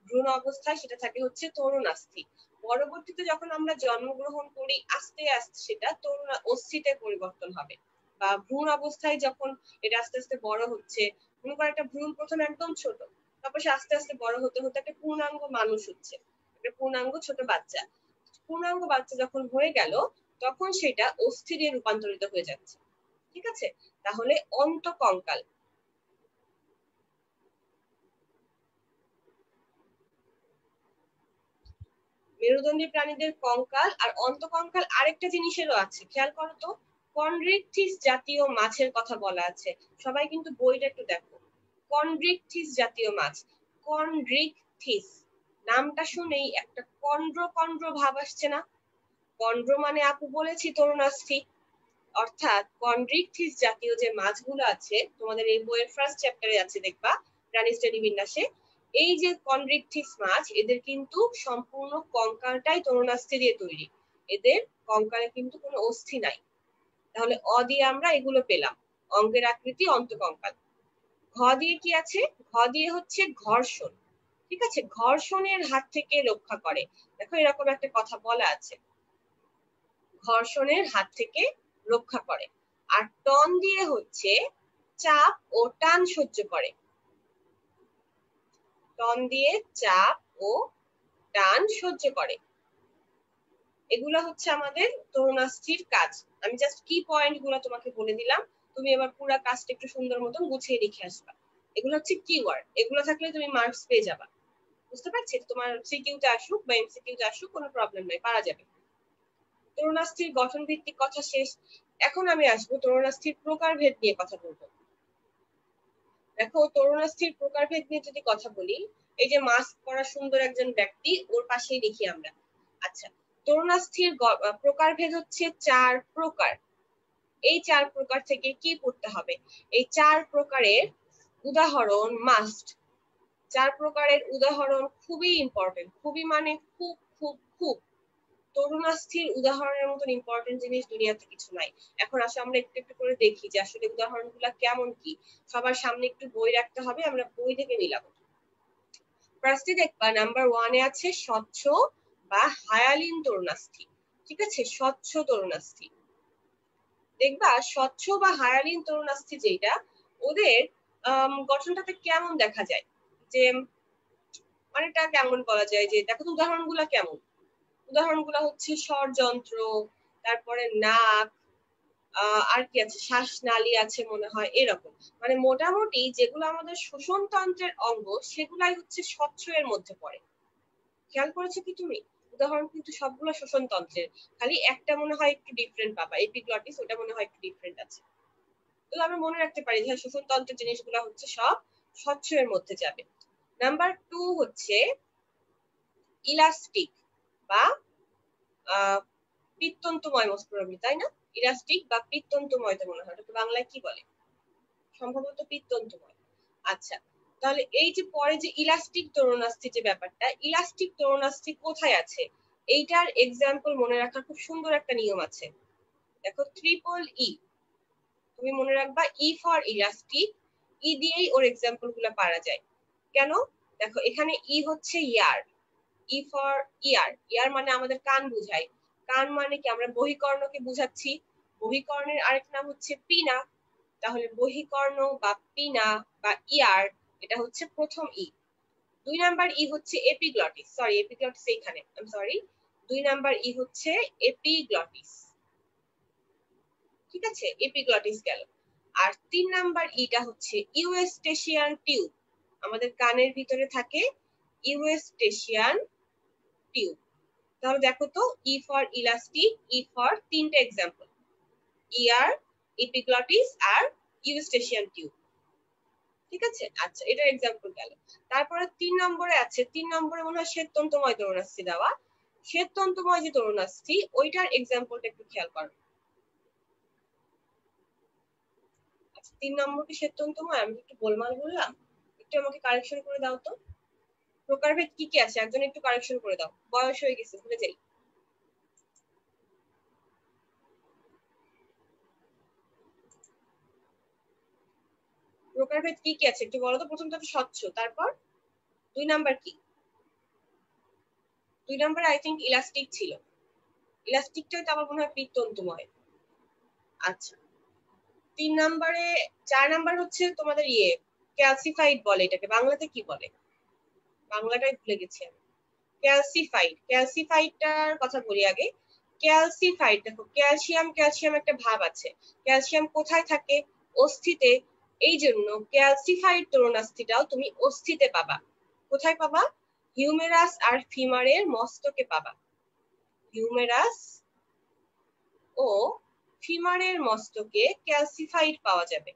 ভ্রূণ অবস্থায় সেটা থাকে হচ্ছে তরুণাস্থি। পরবর্তীতে যখন আমরা জন্মগ্রহণ করি, আস্তে আস্তে সেটা তরুণ অস্থিতে পরিবর্তন হবে। বা ভ্রূণ অবস্থায় যখন এটা আস্তে আস্তে বড় হচ্ছে, মনে করো একটা ভ্রূণ প্রথমে একদম ছোট, তারপর সে আস্তে আস্তে বড় হতে হতে একটা পূর্ণাঙ্গ মানুষ হচ্ছে, একটা পূর্ণাঙ্গ ছোট বাচ্চা। পূর্ণাঙ্গ বাচ্চা যখন হয়ে গেল, তখন সেটা অস্থি দিয়ে রূপান্তরিত হয়ে যাচ্ছে। ঠিক আছে? তাহলে অন্তকঙ্কাল, মেরুদণ্ডী প্রাণীদের কঙ্কাল আর অন্তকঙ্কাল আরেকটা জিনিসেরও আছে, খেয়াল করো তো। কন্ড্রিকথিস জাতীয় মাছের কথা বলা আছে, সবাই কিন্তু বইটা একটু দেখো। কন্ড্রিকথিস জাতীয় মাছ, কন্ড্রিকথিস নামটা শুনেই একটা কন্ড্র কন্ড্র ভাব আসছে না? কন্ড্র মানে আপু বলেছি তরুণাস্থি, অর্থাৎ কন্ড্রিকথিস জাতীয় যে মাছগুলো আছে, তোমাদের এই বইয়ের ফার্স্ট চ্যাপ্টারে আছে দেখবা, প্রাণী শ্রেণী বিন্যাসে। এই যে কন্ড্রিকথিস মাছ, এদের কিন্তু সম্পূর্ণ কঙ্কালটাই তরুণাস্থি দিয়ে তৈরি, এদের কঙ্কালে কিন্তু কোনো অস্থি নাই। তাহলে অ দিয়ে আমরা এগুলো পেলাম, অঙ্গের আকৃতি, অন্তকঙ্কাল। ঘ দিয়ে কি আছে? ঘ দিয়ে হচ্ছে ঘর্ষণ। ঠিক আছে, ঘর্ষণের হাত থেকে রক্ষা করে। দেখো এরকম একটা কথা বলা আছে, ঘর্ষণের হাত থেকে রক্ষা করে। আর টন দিয়ে হচ্ছে চাপ ও টান সহ্য করে। টন দিয়ে চাপ ও টান সহ্য করে। এগুলা হচ্ছে আমাদের তরুণাস্থির কাজ। আমি জাস্ট কি পয়েন্ট গুলো তোমাকে বলে দিলাম, তুমি এবার পুরো কাজটা একটু সুন্দর মতন গুছিয়ে লিখে আসবা। এগুলো হচ্ছে কিওয়ার্ড, এগুলো থাকলে তুমি মার্কস পেয়ে যাবা। বুঝতে পারছি? তোমার সিকিউতে আসুক বা এমসিকিউতে আসুক, কোনো প্রবলেম নাই, পারা যাবে। তরুণাস্থির গঠন ভিত্তিক কথা শেষ। এখন আমি আসবো তরুণাস্থির প্রকারভেদ নিয়ে কথা বলবো। দেখো, তরুণাস্থির প্রকারভেদ নিয়ে যদি কথা বলি, এই যে মাস্ক পরা সুন্দর একজন ব্যক্তি, ওর পাশেই দেখি আমরা। আচ্ছা, তরুণাস্থির প্রকারভেদ হচ্ছে 4 প্রকার। এই 4 প্রকার থেকে কি পড়তে হবে? এই 4 প্রকারের উদাহরণ মাস্ট। 4 প্রকারের উদাহরণ খুবই ইম্পর্টেন্ট, খুবই মানে খুব খুব খুব। তরুণাস্থির উদাহরণের মতন ইম্পর্টেন্ট জিনিস দুনিয়াতে কিছু নাই। এখন আসলে আমরা একটু একটু করে দেখি যে আসলে উদাহরণগুলো কেমন কি। সবার সামনে একটু বই রাখতে হবে, আমরা বই থেকে মিলাবো। ফার্স্টে দেখবা নাম্বার 1 এ আছে স্বচ্ছ বা হায়ালিন তরুণাস্থি। ঠিক আছে, স্বচ্ছ তরুণাস্থি। দেখবা স্বচ্ছ বা হায়ালিন তরুণাস্থি যেটা, ওদের গঠনটাতে কেমন দেখা যায়, যে অনেকটা কেমন বলা যায়, যে দেখো তো উদাহরণগুলো কেমন। উদাহরণগুলো হচ্ছে স্বরযন্ত্র, তারপরে নাক, আর কি আছে, শ্বাসনালী আছে মনে হয়, এরকম। মানে মোটামুটি যেগুলো আমাদের শোষণ তন্ত্রের অঙ্গ, সেগুলাই হচ্ছে স্বচ্ছ এর মধ্যে পড়ে। খেয়াল করেছো কি তুমি? উদাহরণ কিন্তু সবগুলো শোষণ তন্ত্রের, খালি একটা মনে হয় একটু ডিফারেন্ট পাবা, এপিগ্লটিস, ওটা মনে হয় একটু ডিফারেন্ট আছে। তো আমরা মনে রাখতে পারি যে শোষণ তন্ত্রের জিনিসগুলো হচ্ছে সব স্বচ্ছ এর মধ্যে যাবে। নাম্বার 2 হচ্ছে ইলাস্টিক বা পিত্তন্তময়, মোস্ট প্রবাবলি, তাই না? ইলাস্টিক বা পিত্তন্তময়, তো মনে হয় এটা বাংলায় কি বলে, সম্ভবত পিত্তন্তময়। আচ্ছা, তাহলে এই যে পরে যে ইলাস্টিক তরুণাস্থি যে ব্যাপারটা, ইলাস্টিক তরুণাস্থি কোথায় আছে, এইটার এক্সাম্পল মনে রাখার খুব সুন্দর একটা নিয়ম আছে। দেখো, ট্রিপল ই, তুমি মনে রাখবা ই ফর ইলাস্টিক, ই দিয়েই ওর এক্সাম্পল গুলো পারা যায়। কেন? দেখো এখানে ই হচ্ছে ইয়ার, ই ফর ইয়ার, ইয়ার মানে আমাদের কান বুঝায়, কান মানে কি আমরা বহিকর্ণকে বুঝাচ্ছি, বহিকর্ণের আরেক নাম হচ্ছে পিনা, তাহলে বহিকর্ণ বা পিনা বা ইয়ার এটা হচ্ছে প্রথম ই। 2 নাম্বার ই হচ্ছে এপিগ্লটিস, সরি এপিগ্লটিস এইখানে, I am sorry, 2 number E হচ্ছে এপিগ্লটিস, ঠিক আছে, এপিগ্লটিস গেল। আর 3 নাম্বার ইটা হচ্ছে ইউস্টেশিয়ান টিউব, আমাদের কানের ভিতরে থাকে ইউস্টেশিয়ান টিউব। তাহলে দেখো তো, E for elastic, E for তিনটা এক্সাম্পল, ইয়ার, এপিগ্লটিস আর ইউস্টেশিয়ান টিউব, ঠিক আছে। আচ্ছা, এটার এক্সাম্পল গেল। তারপরে 3 নম্বরে আছে, 3 নম্বরে মনে হয় শ্বেততন্তুময় তরুণাস্থি দেওয়া, শ্বেততন্তুময় যে তরুণাস্থি ওইটার এক্সাম্পলটা একটু খেয়াল করো। আচ্ছা, 3 নম্বর কি শ্বেততন্তুময়? আমি একটু গোলমাল বললাম, একটু আমাকে কারেকশন করে দাও তো। প্রকারভেদ কি কি আছে একজন একটু কারেকশন করে দাও, বয়স হয়ে গেছে ভুলে যাই। প্রকারভেদ কি কি আছে একটু বলো তো। প্রথমটা তো স্বচ্ছ, তারপর 2 নাম্বার কি? 2 নাম্বার আই থিঙ্ক ইলাস্টিক ছিল, ইলাস্টিকটাই তো আমার মনে হয় পিত্তন্তময়। আচ্ছা, 3 নাম্বারে, 4 নাম্বার হচ্ছে তোমাদের ক্যালসিফাইড বলে, এটাকে বাংলাতে কি বলে? বাংলাটাই ভুলে গেছি আমি। ক্যালসিফাইড, ক্যালসিফাইডটার কথা বলি আগে। ক্যালসিফাইড, দেখো ক্যালসিয়াম, ক্যালসিয়াম একটা ভাব আছে, ক্যালসিয়াম কোথায় থাকে? অস্থিতে, এই জন্য ক্যালসিফাইড তরুণাস্থিটাও তুমি অস্থিতে পাবা। কোথায় পাবা? হিউমেরাস আর ফিমারের মস্তকে পাবা, হিউমেরাস ও ফিমারের মস্তকে ক্যালসিফাইড পাওয়া যাবে।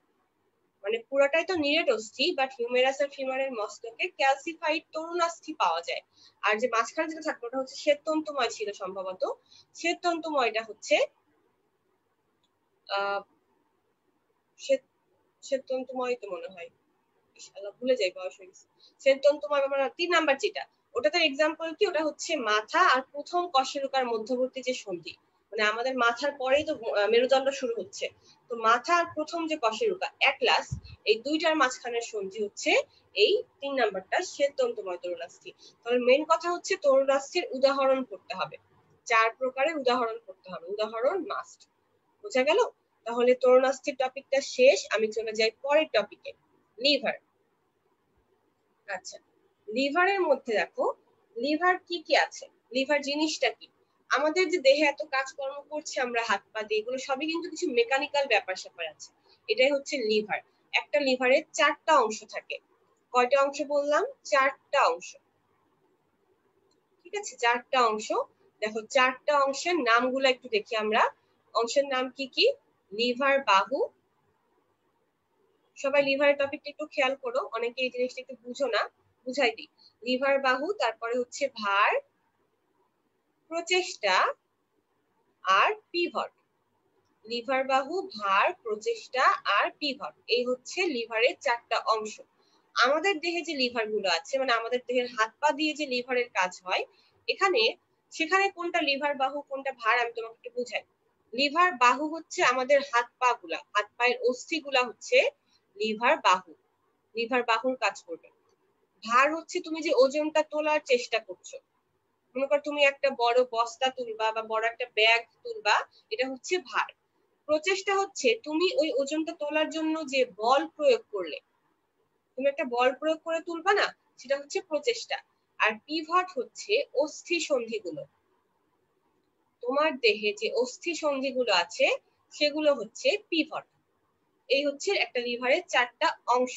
মানে পুরোটাই তো নিরেট অস্থি, বাট হিউমেরাস আর ফিমারের মস্তকে ক্যালসিফাইড তরুণাস্থি পাওয়া যায়। আর যে মাঝখানে যেটা থাকলো ওটা হচ্ছে শ্বেততন্তুময় ছিল সম্ভবত, শ্বেততন্তুময়টা হচ্ছে আহ শ্বেততন্তুময় তো মনে হয়, ভুলে যাই, বয়স হয়ে গেছে। শ্বেততন্তুময় মানে 3 নাম্বার যেটা, ওটাতে এক্সাম্পল কি? ওটা হচ্ছে মাথা আর প্রথম কশেরুকার মধ্যবর্তী যে সন্ধি, মানে আমাদের মাথার পরেই তো মেরুদণ্ড শুরু হচ্ছে, তো মাথা আর প্রথম যে কশেরুকা অ্যাটলাস, এই দুইটার মাঝখানের সন্ধি হচ্ছে এই 3 নাম্বারটা শ্বেততন্তুময় তরুণাস্থি। তাহলে মেন কথা হচ্ছে তরুণাস্থির উদাহরণ করতে হবে, 4 প্রকারের উদাহরণ করতে হবে, উদাহরণ মাস্ট। বোঝা গেল? তাহলে তরুণাস্থির টপিকটা শেষ, আমি চলে যাই পরের টপিকে, লিভার। আচ্ছা, লিভারের মধ্যে দেখো লিভার কি কি আছে, লিভার জিনিসটা কি? আমাদের যে দেহে এত কাজকর্ম করছে আমরা হাত পা দিয়ে, এগুলো সবই কিন্তু কিছু মেকানিক্যাল ব্যাপার স্যাপার আছে, এটাই হচ্ছে লিভার। একটা লিভারের 4টা অংশ থাকে, কয়টা অংশ বললাম? 4টা অংশ, ঠিক আছে, 4টা অংশ। দেখো 4টা অংশের নামগুলো একটু দেখি আমরা, অংশের নাম কি কি? লিভার বাহু, সবাই লিভারের টপিকটা একটু খেয়াল করো, অনেকে এই জিনিসটা একটু বুঝো না, বুঝাই দিই। লিভার বাহু, তারপরে হচ্ছে ভার, প্রচেষ্টা আর পিভট। লিভার বাহু, ভার, প্রচেষ্টা আর পিভট, এই হচ্ছে লিভারের 4টা অংশ। আমাদের দেহে যে লিভার গুলো আছে, মানে আমাদের দেহের হাত পা দিয়ে যে লিভারের কাজ হয়, এখানে সেখানে কোনটা লিভার বাহু কোনটা ভার আমি তোমাকে একটু বুঝাই। লিভার বাহু হচ্ছে আমাদের হাত পা গুলা, হাত পায়ের অস্থি গুলা হচ্ছে লিভার বাহু, লিভার বাহুর কাজ করবে। ভার হচ্ছে তুমি যে ওজনটা তোলার চেষ্টা করছো, মনে করো তুমি একটা বড় বস্তা তুলবা বা বড় একটা ব্যাগ তুলবা, এটা হচ্ছে ভার। প্রচেষ্টা হচ্ছে তুমি ওই ওজনটা তোলার জন্য যে বল প্রয়োগ করলে, তুমি একটা বল প্রয়োগ করে তুলবা না, সেটা হচ্ছে প্রচেষ্টা। আর পিভট হচ্ছে অস্থি সন্ধিগুলো, তোমার দেহে যে অস্থি সন্ধিগুলো আছে সেগুলো হচ্ছে পিভট। এই হচ্ছে একটা লিভারের 4টা অংশ,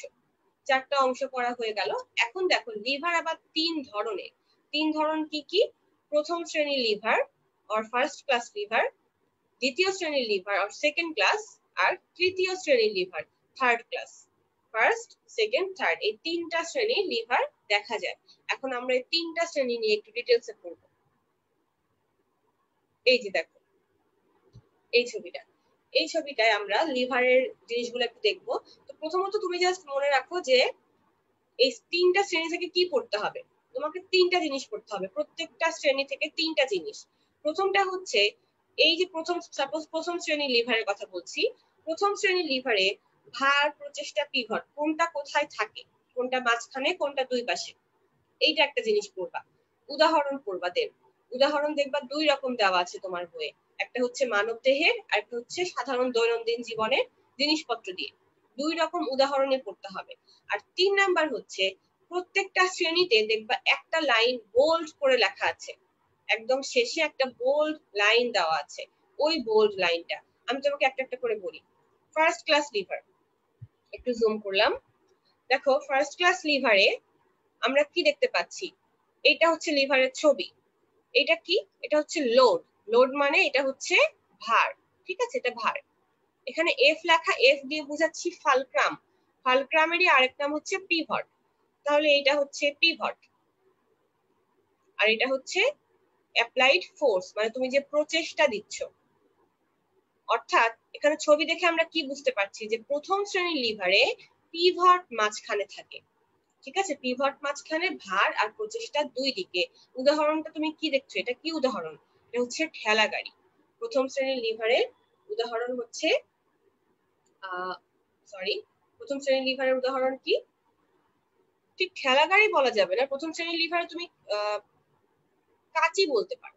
4টা অংশ করা হয়ে গেল। এখন দেখো লিভার আবার 3 ধরনের, 3 ধরন কি কি? প্রথম শ্রেণীর liver or first class liver, দ্বিতীয় শ্রেণীর লিভার অর সেকেন্ড ক্লাস, আর তৃতীয় শ্রেণীর liver third class. First, second, third, এই 3টা শ্রেণীর লিভার দেখা যায়। এখন আমরা এই 3টা শ্রেণী নিয়ে একটু ডিটেলসে পড়বো। এই যে দেখো এই ছবিটা, এই ছবিটায় আমরা লিভারের জিনিসগুলো একটু দেখবো। তো প্রথমত তুমি জাস্ট মনে রাখো যে এই 3টা শ্রেণী থেকে কি পড়তে হবে, তোমাকে 3টা জিনিস পড়তে হবে, প্রত্যেকটা শ্রেণী থেকে 3টা জিনিস। প্রথমটা হচ্ছে এই যে সাপোজ প্রথম শ্রেণীর লিভারের কথা বলছি, প্রথম শ্রেণীর লিভারে ভার, প্রচেষ্টা, পিভট কোনটা কোথায় থাকে, কোনটা মাঝখানে কোনটা দুই পাশে, এইটা একটা জিনিস পড়বা। উদাহরণ পড়বা। উদাহরণ দেখবা দুই রকম দেওয়া আছে তোমার বইয়ে, একটা হচ্ছে মানব দেহের আর একটা হচ্ছে সাধারণ দৈনন্দিন জীবনের জিনিসপত্র দিয়ে। দুই রকম উদাহরণে পড়তে হবে। আর 3 নাম্বার হচ্ছে প্রত্যেকটা শ্রেণীতে দেখবা একটা লাইন বোল্ড করে লেখা আছে, একদম শেষে একটা বোল্ড লাইন দেওয়া আছে। ওই বোল্ড লাইনটা আমি তোমাকে একটা একটা করে বলি। ফার্স্ট ক্লাস লিভার, একটু জুম করলাম। দেখো ফার্স্ট ক্লাস লিভারে আমরা কি দেখতে পাচ্ছি, এটা হচ্ছে লিভারের ছবি। এটা কি, এটা হচ্ছে লোড। লোড মানে এটা হচ্ছে ভার, ঠিক আছে, এটা ভার। এখানে এফ লেখা, এফ দিয়ে বোঝাচ্ছি ফালক্রাম। ফালক্রামেরই আরেক নাম হচ্ছে পিভট। তাহলে এটা হচ্ছে পিভট, আর এটা হচ্ছে অ্যাপ্লাইড ফোর্স, মানে তুমি যে প্রচেষ্টা দিচ্ছ। অর্থাৎ এখানে ছবি দেখে আমরা কি বুঝতে পারছি, যে প্রথম শ্রেণীর লিভারে পিভট মাঝখানে থাকে, ঠিক আছে, পিভট মাঝখানে, ভার আর প্রচেষ্টা দুই দিকে। উদাহরণটা তুমি কি দেখছো, এটা কি উদাহরণ, এটা হচ্ছে ঠেলা গাড়ি। প্রথম শ্রেণীর লিভারের উদাহরণ হচ্ছে প্রথম শ্রেণীর লিভারের উদাহরণ কি, ঠিক ঠেলা গাড়ি বলা যাবে না, প্রথম শ্রেণীর লিভারে তুমি কাঁচি বলতে পারো।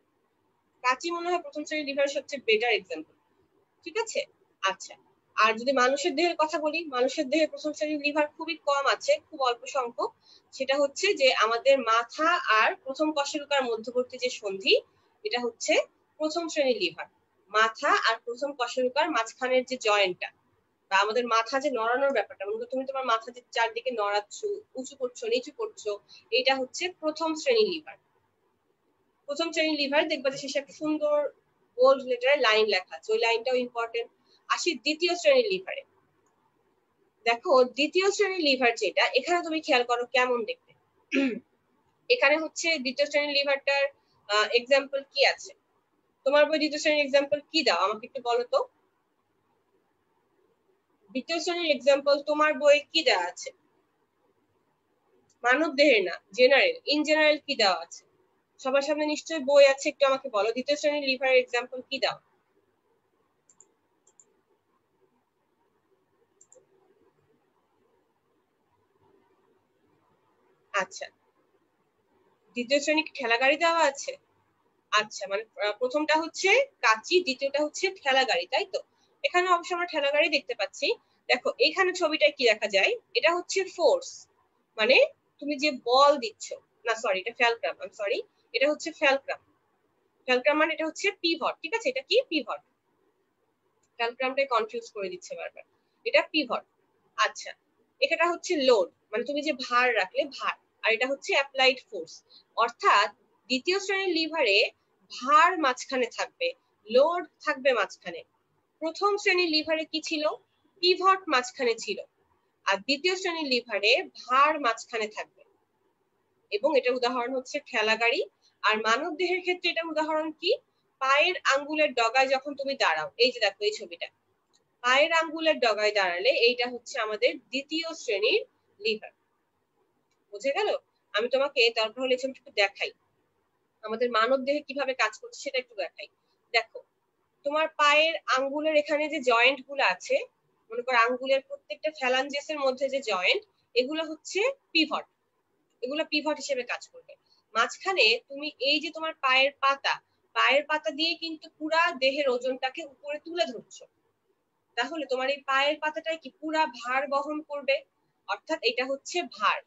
কাঁচি মনে হয় প্রথম শ্রেণীর লিভারের সবচেয়ে বেটার এক্সাম্পল, ঠিক আছে। আচ্ছা, আর যদি মানুষের দেহের কথা বলি, মানুষের দেহে প্রথম শ্রেণীর লিভার খুবই কম আছে, খুব অল্প সংখ্যক। সেটা হচ্ছে যে আমাদের মাথা আর প্রথম কশেরুকার মধ্যবর্তী যে সন্ধি, এটা হচ্ছে প্রথম শ্রেণীর লিভার। মাথা আর প্রথম কশেরুকার মাঝখানের যে জয়েন্টটা, বা আমাদের মাথা যে নড়ানোর ব্যাপারটা, মনে করো তুমি তোমার মাথা যে চারদিকে নড়াচ্ছ, উঁচু করছো নিচু করছো, এটা হচ্ছে প্রথম শ্রেণীর লিভার। প্রথম শ্রেণীর লিভার দেখবা যে শেষে একটা সুন্দর বোল্ড লেটারে লাইন লেখা আছে, ওই লাইনটাও ইম্পর্টেন্ট। আসি দ্বিতীয় শ্রেণীর লিভারে। দেখো দ্বিতীয় শ্রেণীর লিভার যেটা, এখানে তুমি খেয়াল করো কেমন দেখতে। এখানে হচ্ছে দ্বিতীয় শ্রেণীর লিভারটার এক্সাম্পল কি আছে, তোমার বই দ্বিতীয় শ্রেণীর এক্সাম্পল কি দাও আমাকে একটু বলো তো। দ্বিতীয় শ্রেণীর এক্সাম্পল তোমার বই কি দেওয়া আছে, মানব দেহের না, জেনারেল, ইন জেনারেল কি দেওয়া আছে? সবার সামনে নিশ্চয়ই বই আছে, একটু আমাকে বলো দ্বিতীয় শ্রেণীর লিভারের এক্সাম্পল কি দাও। আচ্ছা, দ্বিতীয় শ্রেণী ঠেলা গাড়ি দেওয়া আছে। আচ্ছা, মানে প্রথমটা হচ্ছে কাঁচি, দ্বিতীয়টা হচ্ছে ঠেলা গাড়ি, তাই তো। এখানে অবশ্য আমরা ঠেলা গাড়ি দেখতে পাচ্ছি। দেখো এখানে ছবিটায় কি দেখা যায়, এটা হচ্ছে ফোর্স, মানে তুমি যে বল দিচ্ছ, না সরি এটা ফ্যালক্রাম, আই সরি, এটা হচ্ছে ফ্যালক্রাম। ফ্যালক্রাম মানে এটা হচ্ছে পিভট, ঠিক আছে, এটা কি পিভট, ফ্যালক্রামটাই কনফিউজ করে দিচ্ছে বারবার, এটা পিভট। আচ্ছা, এটা হচ্ছে লোড, মানে তুমি যে ভার রাখলে ভার, আর এটা হচ্ছে অ্যাপ্লাইড ফোর্স। অর্থাৎ দ্বিতীয় শ্রেণীর লিভারে ভার মাঝখানে থাকবে, লোড থাকবে মাঝখানে। প্রথম শ্রেণীর লিভারে কি ছিল, পিভট মাঝখানে ছিল, আর দ্বিতীয় শ্রেণীর লিভারে ভার মাঝখানে থাকবে। এবং এটা উদাহরণ হচ্ছে ঠেলা গাড়ি। আর মানব দেহের ক্ষেত্রে এটা উদাহরণ কি, পায়ের আঙ্গুলের ডগায় যখন তুমি দাঁড়াও, এই যে দেখো এই ছবিটা, পায়ের আঙ্গুলের ডগায় দাঁড়ালে এইটা হচ্ছে আমাদের দ্বিতীয় শ্রেণীর লিভার। বুঝে গেল? আমি তোমাকে দরকার হলে ছবিটা একটু দেখাই, আমাদের মানব দেহে কিভাবে কাজ করছে সেটা একটু দেখাই। দেখো তোমার পায়ের আঙ্গুলের এখানে যে জয়েন্ট গুলো আছে, মনে করো আঙ্গুলের প্রত্যেকটা ফ্যালাঞ্জেসের মধ্যে যে জয়েন্ট, এগুলো হচ্ছে পিভট, এগুলো পিভট হিসেবে কাজ করবে। মাঝখানে তুমি এই যে তোমার পায়ের পাতা, পায়ের পাতা দিয়ে কিন্তু পুরা দেহের ওজনটাকে উপরে তুলে ধরছো, তাহলে তোমার এই পায়ের পাতাটাই কি পুরা ভার বহন করবে, অর্থাৎ এটা হচ্ছে ভার।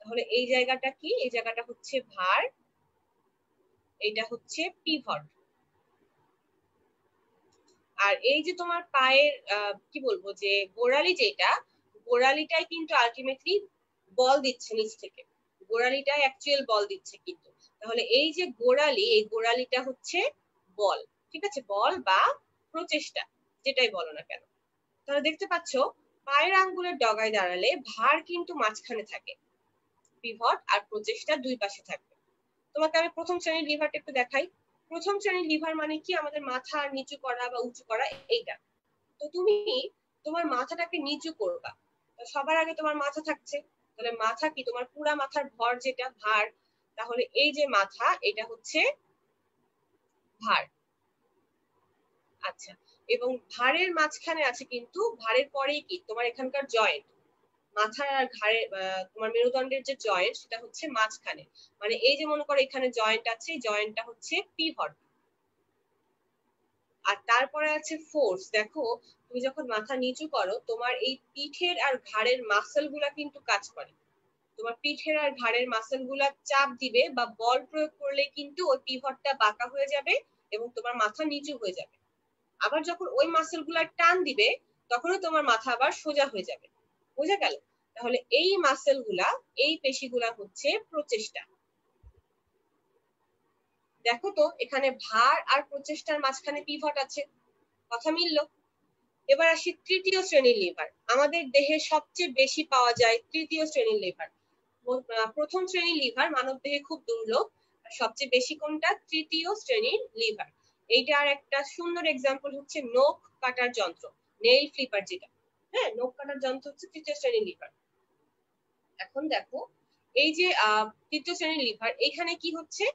তাহলে এই জায়গাটা কি, এই জায়গাটা হচ্ছে ভার, এটা হচ্ছে পিভট। আর এই যে তোমার পায়ের কি বলবো যে গোড়ালি, যেটা গোড়ালিটাই কিন্তু আলটিমেটলি বল দিচ্ছে নিচ থেকে, গোড়ালিটাই অ্যাকচুয়াল বল দিচ্ছে কিন্তু। তাহলে এই যে গোড়ালি, এই গোড়ালিটা হচ্ছে বল, ঠিক আছে, বল বা প্রচেষ্টা, যেটাই বলো না কেন। তাহলে দেখতে পাচ্ছ পায়ের আঙ্গুলের ডগায় দাঁড়ালে ভার কিন্তু মাঝখানে থাকে, পিভট আর প্রচেষ্টা দুই পাশে থাকবে। তোমাকে আমি প্রথম শ্রেণীর লিভারটা একটু দেখাই। প্রথম শ্রেণীর লিভার মানে কি, আমাদের মাথা নিচু করা বা উঁচু করা, এইটা। তো তুমি তোমার মাথাটাকে নিচু করবা, সবার আগে তোমার মাথা থাকছে, তাহলে মাথা কি, তোমার পুরা মাথার ভর যেটা ভার, তাহলে এই যে মাথা, এটা হচ্ছে ভার। আচ্ছা, এবং ভারের মাঝখানে আছে কিন্তু, ভারের পরেই কি তোমার এখানকার জয়েন্ট, মাথার আর ঘাড়ে তোমার মেরুদণ্ডের যে জয়েন্ট সেটা হচ্ছে মাঝখানে, মানে এই যে মনে করো এখানে জয়েন্ট আছে, এই জয়েন্টটা হচ্ছে পিভট। আর তারপরে আছে ফোর্স। দেখো তুমি যখন মাথা নিচু করো তোমার এই পিঠের আর ঘাড়ের মাসল গুলা কিন্তু কাজ করে, তোমার পিঠের আর ঘাড়ের মাসল গুলা চাপ দিবে বা বল প্রয়োগ করলে কিন্তু ওই পিভটটা বাঁকা হয়ে যাবে এবং তোমার মাথা নিচু হয়ে যাবে। আবার যখন ওই মাসল গুলা টান দিবে তখনও তোমার মাথা আবার সোজা হয়ে যাবে। বোঝা গেল? তাহলে এই মাসল গুলা, এই পেশিগুলা হচ্ছে প্রচেষ্টা। দেখো তো এখানে ভার আর প্রচেষ্টার মাঝখানে পিভট আছে, কথা মিললো? এবার আসি তৃতীয় শ্রেণীর লিভার। আমাদের দেহে সবচেয়ে বেশি পাওয়া যায় তৃতীয় শ্রেণীর লিভার। প্রথম শ্রেণীর লিভার মানব দেহে খুব দুর্লভ, আর সবচেয়ে বেশি কোনটা? তৃতীয় শ্রেণীর লিভার। এইটার একটা সুন্দর এক্সাম্পল হচ্ছে নখ কাটার যন্ত্র, নেইল ফ্লিপার যেটা। হ্যাঁ, নখ কাটার যন্ত্র হচ্ছে তৃতীয় শ্রেণীর লিভার। এখন দেখো এই যে তৃতীয় শ্রেণীর লিভার, এখানে কি হচ্ছে?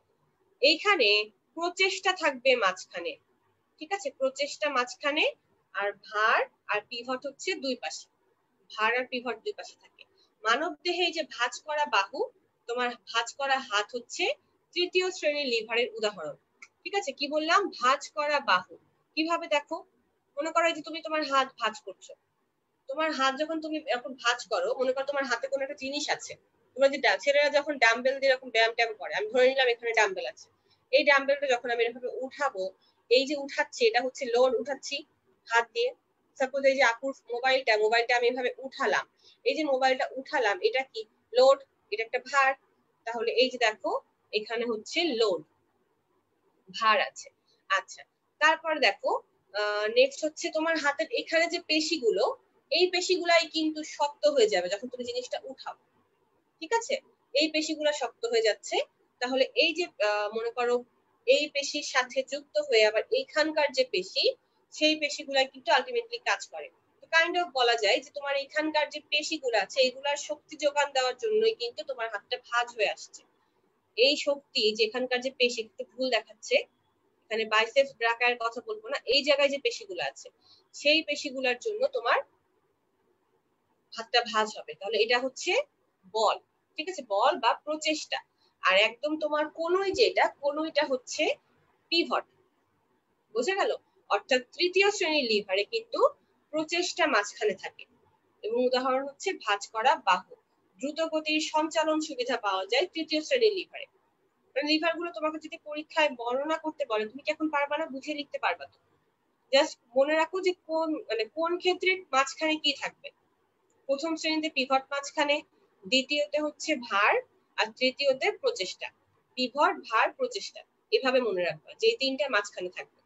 এইখানে প্রচেষ্টা থাকবে মাঝখানে, ঠিক আছে? প্রচেষ্টা মাঝখানে, আর ভার আর পিভট হচ্ছে দুই পাশে। ভার আর পিভট দুই পাশে থাকে। মানব দেহে যে ভাঁজ করা বাহু, তোমার ভাঁজ করা হাত হচ্ছে তৃতীয় শ্রেণীর লিভারের উদাহরণ। ঠিক আছে? কি বললাম? ভাঁজ করা বাহু। কিভাবে দেখো, মনে করো যে তুমি তোমার হাত ভাঁজ করছো, তোমার হাত যখন তুমি এখন ভাঁজ করো, মনে করো তোমার হাতে কোনো একটা জিনিস আছে, তোমরা যে ছেলেরা যখন ডাম্বেল দিয়ে এরকম ব্যায়াম ট্যাম করে, আমি ধরে নিলাম এখানে ডাম্বেল আছে, এই ডাম্বেলটা যখন আমি এভাবে উঠাবো, এই যে উঠাচ্ছি এটা হচ্ছে লোড উঠাচ্ছি হাত দিয়ে। সাপোজ এই যে আপুর মোবাইলটা আমি এভাবে উঠালাম, এই যে মোবাইলটা উঠালাম এটা কি? লোড, এটা একটা ভার। তাহলে এই যে দেখো এখানে হচ্ছে লোড, ভার আছে। আচ্ছা, তারপর দেখো নেক্সট হচ্ছে তোমার হাতের এখানে যে পেশিগুলো, এই পেশিগুলাই কিন্তু শক্ত হয়ে যাবে যখন তুমি জিনিসটা উঠাও। ঠিক আছে? এই পেশিগুলো শক্ত হয়ে যাচ্ছে। তাহলে এই যে মনে করো এই পেশির সাথে যুক্ত হয়ে আবার এইখানকার যে পেশি, সেই পেশিগুলা কিন্তু আলটিমেটলি কাজ করে। তো কাইন্ড অফ বলা যায় যে তোমার এখানকার যে পেশিগুলো আছে এগুলার শক্তি যোগান দেওয়ার জন্যই কিন্তু তোমার হাতটা ভাঁজ হয়ে আসছে। এই শক্তি যেখানকার যে পেশি, একটু ভুল দেখাচ্ছে, এখানে বাইসেপস ব্রাকার কথা বলবো না, এই জায়গায় যে পেশিগুলো আছে সেই পেশিগুলোর জন্য তোমার হাতটা ভাঁজ হবে। তাহলে এটা হচ্ছে বল, ঠিক আছে? বল বা প্রচেষ্টা। আর একদম তোমার কোনই যেটা, কোনইটা হচ্ছে পিভট। বোঝা গেল? অর্থাৎ তৃতীয় শ্রেণীর লিভারে কিন্তু প্রচেষ্টা মাঝখানে থাকে, এবং উদাহরণ হচ্ছে ভাঁজ করা বাহু। দ্রুত গতির সঞ্চালন সুবিধা পাওয়া যায় তৃতীয় শ্রেণীর লিভারে। লিভার গুলো তোমাকে যদি পরীক্ষায় বর্ণনা করতে বলে, তুমি কি এখন পারবা না? বুঝে লিখতে পারবা তো? জাস্ট মনে রাখো যে কোন মানে কোন ক্ষেত্রে মাঝখানে কি থাকবে। প্রথম শ্রেণীতে পিভট মাঝখানে, দ্বিতীয়তে হচ্ছে ভার, আর তৃতীয়তে প্রচেষ্টা। পিভট, ভার, প্রচেষ্টা, এভাবে মনে রাখবা যে এই তিনটা মাঝখানে থাকবে।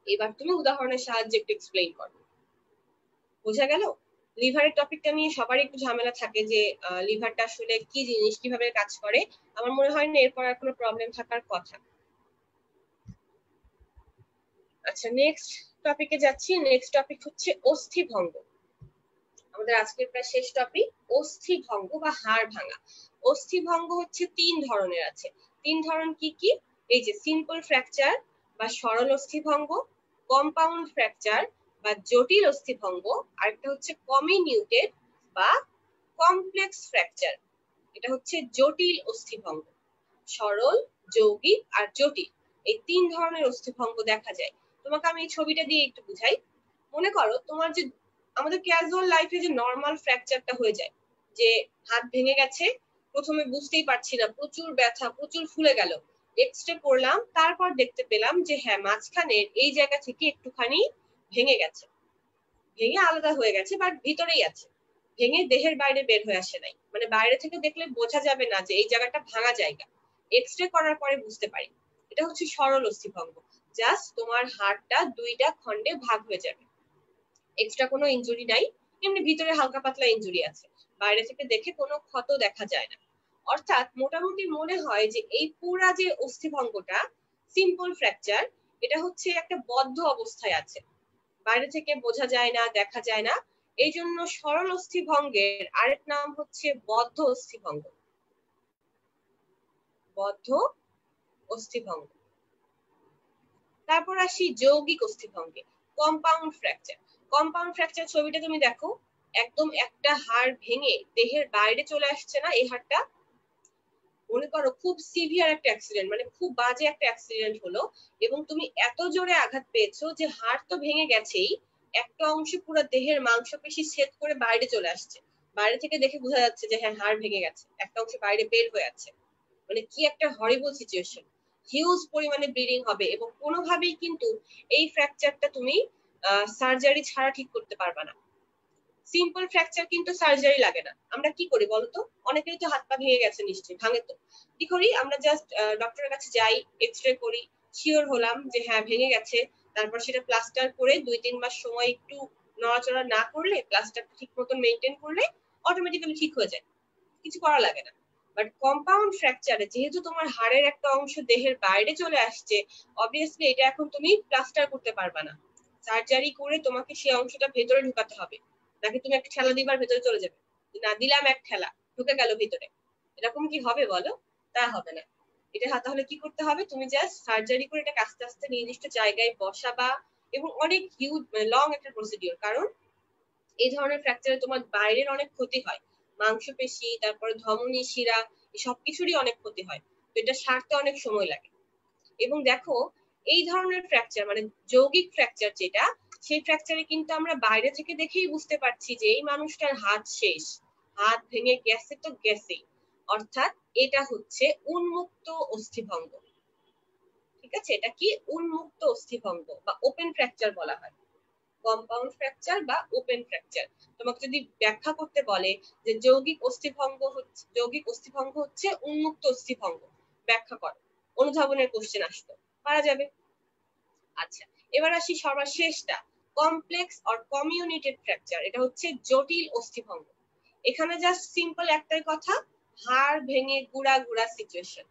এবার তুমি উদাহরণের সাহায্যে একটু এক্সপ্লেইন করো। বোঝা গেল? লিভারের টপিকটা নিয়ে সবার একটু ঝামেলা থাকে যে লিভারটা আসলে কি জিনিস, কিভাবে কাজ করে। আমার মনে হয় না এরপর আর কোনো প্রবলেম থাকার কথা। আচ্ছা, নেক্সট টপিকে যাচ্ছি। নেক্সট টপিক হচ্ছে অস্থিভঙ্গ। আমাদের আজকের প্রায় শেষ টপিক, অস্থিভঙ্গ বা হাড় ভাঙা। অস্থিভঙ্গ হচ্ছে তিন ধরনের আছে। তিন ধরন কি কি? এই যে সিম্পল ফ্র্যাকচার বা সরল অস্থিভঙ্গ, কম্পাউন্ড ফ্র্যাকচার বা জটিল অস্থিভঙ্গ, আর একটা হচ্ছে কমিনিউটেড বা কমপ্লেক্স ফ্র্যাকচার, এটা হচ্ছে জটিল অস্থিভঙ্গ। সরল, যৌগিক আর জটিল, এই তিন ধরনের অস্থিভঙ্গ দেখা যায়। তোমাকে আমি এই ছবিটা দিয়ে একটু বুঝাই। মনে করো তোমার যে আমাদের ক্যাজুয়াল লাইফে যে নর্মাল ফ্র্যাকচারটা হয়ে যায়, যে হাত ভেঙে গেছে, প্রথমে বুঝতেই পারছি না, প্রচুর ব্যথা, প্রচুর ফুলে গেল, এক্সরে করলাম, তারপর দেখতে পেলাম যে হ্যাঁ মাঝখানে এই জায়গা থেকে একটুখানি ভেঙে গেছে, ভেঙে আলাদা হয়ে গেছে, বাট ভিতরেই আছে, ভেঙে দেহের বাইরে বের হয়ে আসে নাই। মানে বাইরে থেকে দেখলে বোঝা যাবে না যে এই জায়গাটা ভাঙা জায়গা, এক্সরে করার পরে বুঝতে পারি। এটা হচ্ছে সরল অস্থিভঙ্গ, জাস্ট তোমার হাড়টা দুইটা খণ্ডে ভাগ হয়ে যাবে, এক্সট্রা কোনো ইনজুরি নাই, এমনি ভিতরে হালকা পাতলা ইনজুরি আছে, বাইরে থেকে দেখে কোনো ক্ষত দেখা যায় না। অর্থাৎ মোটামুটি মনে হয় যে এই পুরা যে অস্থিভঙ্গটা সিম্পল ফ্র্যাকচার, এটা হচ্ছে একটা বদ্ধ অবস্থায় আছে, বাইরে থেকে বোঝা যায় না, দেখা যায় না। এই জন্য সরল অস্থিভঙ্গের আরেক নাম হচ্ছে বদ্ধ অস্থিভঙ্গ। বদ্ধ অস্থিভঙ্গ। তারপর আসি যৌগিক অস্থিভঙ্গে, কম্পাউন্ড ফ্র্যাকচার। কম্পাউন্ড ফ্র্যাকচার ছবিটা তুমি দেখো, একদম একটা হাড় ভেঙে দেহের বাইরে চলে আসছে না, এই হাড়টা মনে করো খুব সিভিয়ার একটা অ্যাক্সিডেন্ট, মানে খুব বাজে একটা অ্যাক্সিডেন্ট হলো এবং তুমি এত জোরে আঘাত পেয়েছো যে হাড় তো ভেঙে গেছেই, একটা অংশ পুরো দেহের মাংসপেশি ছেদ করে বাইরে চলে আসছে, বাইরে থেকে দেখে বোঝা যাচ্ছে যে হ্যাঁ হাড় ভেঙে গেছে, একটা অংশ বাইরে বের হয়ে আছে। মানে কি একটা হরিবল সিচুয়েশন, হিউজ পরিমাণে ব্লিডিং হবে এবং কোনোভাবেই কিন্তু এই ফ্র্যাকচারটা তুমি সার্জারি ছাড়া ঠিক করতে পারবা না। সিম্পল ফ্র্যাকচার কিন্তু সার্জারি লাগে না। আমরা কি করি বলতো, অনেকেরই তো হাত পা ভেঙে গেছে, নিশ্চয়ই ভাঙে তো, কি করি আমরা, জাস্ট ডক্টরের কাছে যাই, এক্স রে করি, শিওর হলাম যে হ্যাঁ ভেঙে গেছে, তারপর সেটা প্লাস্টার করে 2-3 মাস সময় একটু নড়াচড়া না করলে, প্লাস্টার ঠিক মতন মেনটেন করলে অটোমেটিক্যালি ঠিক হয়ে যায়, কিছু করা লাগে না। বাট কম্পাউন্ড ফ্র্যাকচারে যেহেতু তোমার হাড়ের একটা অংশ দেহের বাইরে চলে আসছে, অবভিয়াসলি এটা এখন তুমি প্লাস্টার করতে পারবা না, সার্জারি করে তোমাকে সেই অংশটা ভেতরে ঢুকাতে হবে। নাকি তুমি একটা ঠেলা দিবার ভেতরে চলে যাবে, না দিলাম এক ঠেলা ঢুকে গেল ভিতরে, এরকম কি হবে বলো? তা হবে না। এটা তাহলে কি করতে হবে, তুমি জাস্ট সার্জারি করে এটাকে আস্তে আস্তে নির্দিষ্ট জায়গায় বসাবা, এবং অনেক হিউজ মানে লং একটা প্রসিডিওর, কারণ এই ধরনের ফ্র্যাকচারে তোমার বাইরের অনেক ক্ষতি হয়, মাংসপেশি, তারপরে ধমনী, শিরা, সবকিছুরই অনেক ক্ষতি হয়, তো এটা সারতে অনেক সময় লাগে। এবং দেখো এই ধরনের ফ্র্যাকচার মানে যৌগিক ফ্র্যাকচার যেটা, সেই ফ্র্যাকচারে কিন্তু আমরা বাইরে থেকে দেখেই বুঝতে পারছি যে এই মানুষটার হাত শেষ, হাত ভেঙে গেছে তো গেছেই, অর্থাৎ এটা হচ্ছে উন্মুক্ত অস্থিভঙ্গ। ঠিক আছে, এটা কি উন্মুক্ত অস্থিভঙ্গ বা ওপেন ফ্র্যাকচার বলা হয়, কম্পাউন্ড ফ্র্যাকচার বা ওপেন ফ্র্যাকচার। তোমাকে যদি ব্যাখ্যা করতে বলে যে যৌগিক অস্থিভঙ্গ হচ্ছে উন্মুক্ত অস্থিভঙ্গ, ব্যাখ্যা করো, অনুধাবনের কোশ্চেন আসতো, পারা যাবে। আচ্ছা, এবার আসি সর্বশেষটা, কমপ্লেক্স অর কমিউনিটেড ফ্র্যাকচার, এটা হচ্ছে জটিল অস্থিভঙ্গ। এখানে জাস্ট সিম্পল একটাই কথা, হাড় ভেঙে গুড়া গুড়া সিচুয়েশন।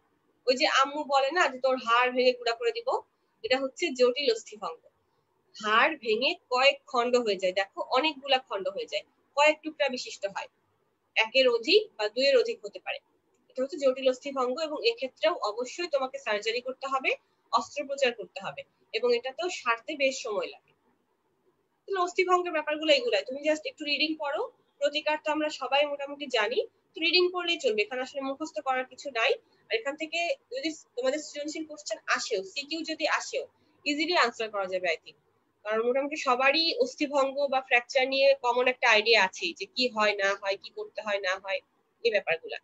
ওই যে আম্মু বলে না যে তোর হাড় ভেঙে গুড়া করে দিব, এটা হচ্ছে জটিল অস্থিভঙ্গ। হাড় ভেঙে কয়েক খণ্ড হয়ে যায়, দেখো অনেকগুলা খণ্ড হয়ে যায়, কয়েক টুকরা বিশিষ্ট হয়, একের অধিক বা দুইয়ের অধিক হতে পারে, এটা হচ্ছে জটিল অস্থিভঙ্গ। এবং এক্ষেত্রেও অবশ্যই তোমাকে সার্জারি করতে হবে, অস্ত্রোপচার করতে হবে, এবং এটাতেও সারতে বেশ সময় লাগে। অস্থিভঙ্গের ব্যাপারগুলো এগুলাই, তুমি জাস্ট একটু রিডিং পড়ো, প্রতিকার তো আমরা সবাই মোটামুটি জানি, তো রিডিং পড়লেই চলবে, এখানে আসলে মুখস্থ করার কিছু নাই। আর এখান থেকে যদি তোমাদের সৃজনশীল কোশ্চেন আসেও, সিকিউ যদি আসেও, ইজিলি আনসার করা যাবে আই থিঙ্ক, কারণ মোটামুটি সবারই অস্থিভঙ্গ বা ফ্র্যাকচার নিয়ে কমন একটা আইডিয়া আছে যে কি হয় না হয়, কি করতে হয় না হয়, এই ব্যাপারগুলা।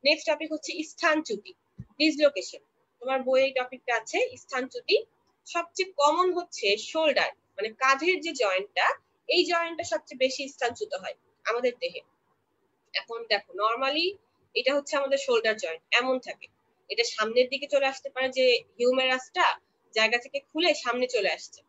নেক্সট টপিক হচ্ছে স্থানচ্যুতি, ডিসলোকেশন। তোমার বইয়ে টপিকটা আছে স্থানচ্যুতি। সবচেয়ে কমন হচ্ছে শোল্ডার, মানে কাঁধের যে জয়েন্টটা, এই জয়েন্টটা সবচেয়ে বেশি স্থানচ্যুত হয় আমাদের দেহে। এখন দেখো নরমালি এটা হচ্ছে আমাদের শোল্ডার জয়েন্ট, এমন থাকে, এটা সামনের দিকে চলে আসতে পারে, যে হিউমেরাসটা জায়গা থেকে খুলে সামনে চলে আসছে,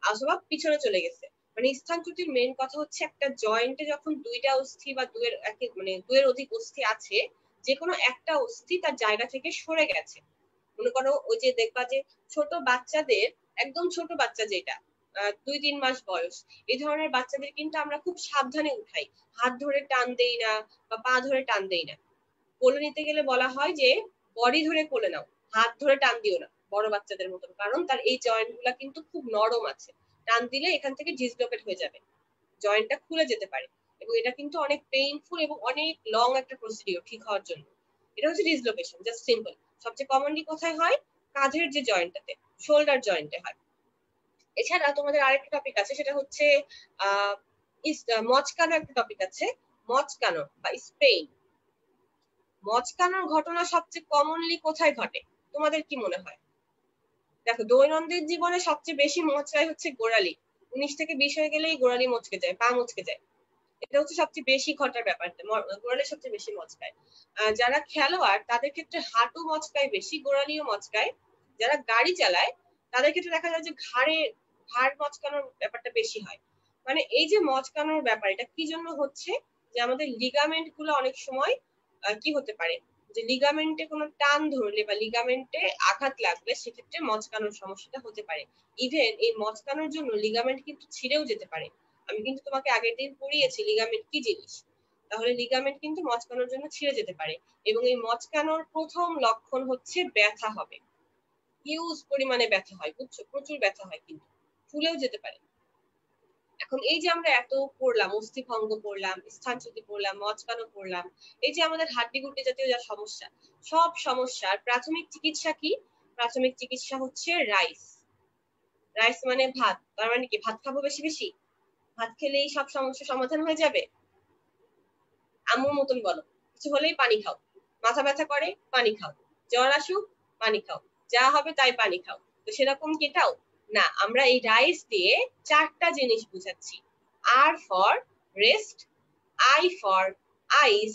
অথবা পিছনে চলে গেছে। মানে স্থানচ্যুতির মেন কথা হচ্ছে একটা জয়েন্টে যখন দুইটা অস্থি বা দুইয়ের অধিক অস্থি আছে, যে কোনো একটা অস্থি তার জায়গা থেকে সরে গেছে। মনে করো ওই যে দেখবা যে ছোট বাচ্চাদের, একদম ছোট বাচ্চা যেটা 2-3 মাস বয়স, এই ধরনের বাচ্চাদের কিন্তু আমরা খুব সাবধানে উঠাই, হাত ধরে টান দেই না বা পা ধরে টান দেই না। কোলে নিতে গেলে বলা হয় যে বডি ধরে কোলে নাও, হাত ধরে টান দিও না বড় বাচ্চাদের মতন, কারণ তার এই জয়েন্ট গুলা কিন্তু খুব নরম আছে, টান দিলে এখান থেকে ডিসলোকেট হয়ে যাবে, জয়েন্টটা খুলে যেতে পারে, এবং এটা কিন্তু অনেক পেইনফুল এবং অনেক লং একটা প্রসিডিওর ঠিক হওয়ার জন্য। এটা হচ্ছে ডিসলোকেশন, জাস্ট সিম্পল। সবচেয়ে কমনলি কোথায় হয়, কাঁধের যে জয়েন্টটাতে, শোল্ডার জয়েন্টে হয়। এছাড়া তোমাদের আরেকটা টপিক আছে, সেটা হচ্ছে আহ মচকানো একটা টপিক আছে, মচকানো বা স্পেইন। মচকানোর ঘটনা সবচেয়ে কমনলি কোথায় ঘটে তোমাদের কি মনে হয়? দেখো দৈনন্দিন জীবনে সবচেয়ে বেশি মচকায় হচ্ছে গোড়ালি, 19 থেকে 20 হয়ে গেলেই গোড়ালি মচকে যায়, পা মচকে যায়, এটা হচ্ছে সবচেয়ে বেশি ঘটার ব্যাপারটা, গোড়ালি সবচেয়ে বেশি মচকায়। যারা খেলোয়াড় তাদের ক্ষেত্রে হাঁটু মচকায় বেশি, গোড়ালিও মচকায়। যারা গাড়ি চালায় তাদের ক্ষেত্রে দেখা যায় যে ঘাড় মচকানোর ব্যাপারটা বেশি হয়। মানে এই যে মচকানোর ব্যাপার, এটা কি জন্য হচ্ছে, যে আমাদের লিগামেন্ট গুলো অনেক সময় কি হতে পারে, যে লিগামেন্টে কোনো টান ধরলে বা লিগামেন্টে আঘাত লাগলে সেক্ষেত্রে মচকানোর সমস্যাটা হতে পারে। ইভেন এই মচকানোর জন্য লিগামেন্ট কিন্তু ছিঁড়েও যেতে পারে। আমি কিন্তু তোমাকে আগের দিন পড়িয়েছি লিগামেন্ট কি জিনিস, তাহলে লিগামেন্ট কিন্তু মচকানোর জন্য ছিঁড়ে যেতে পারে, এবং এই মচকানোর প্রথম লক্ষণ হচ্ছে ব্যথা হবে, হিউজ পরিমাণে ব্যথা হয়, বুঝছো, প্রচুর ব্যথা হয়, কিন্তু ফুলেও যেতে পারে। এখন এই যে আমরা এত পড়লাম, অস্থিভঙ্গ পড়লাম, স্থানচ্যুতি পড়লাম, মচকানো পড়লাম, এই যে আমাদের হাড্ডি গুড্ডি জাতীয় যা সমস্যা, সব সমস্যার প্রাথমিক চিকিৎসা কি? প্রাথমিক চিকিৎসা হচ্ছে রাইস। রাইস মানে ভাত। তার মানে কি ভাত খাবো বেশি বেশি? ভাত খেলেই সব সমস্যা সমাধান হয়ে যাবে? আম্মুর মতন বলো, কিছু হলেই পানি খাও, মাথা ব্যথা করে পানি খাও, জ্বর আসুক পানি খাও, যা হবে তাই পানি খাও। তো সেরকম কি এটাও না? আমরা এই রাইস দিয়ে 4টা জিনিস বুঝাচ্ছি। R for rest, I for ice,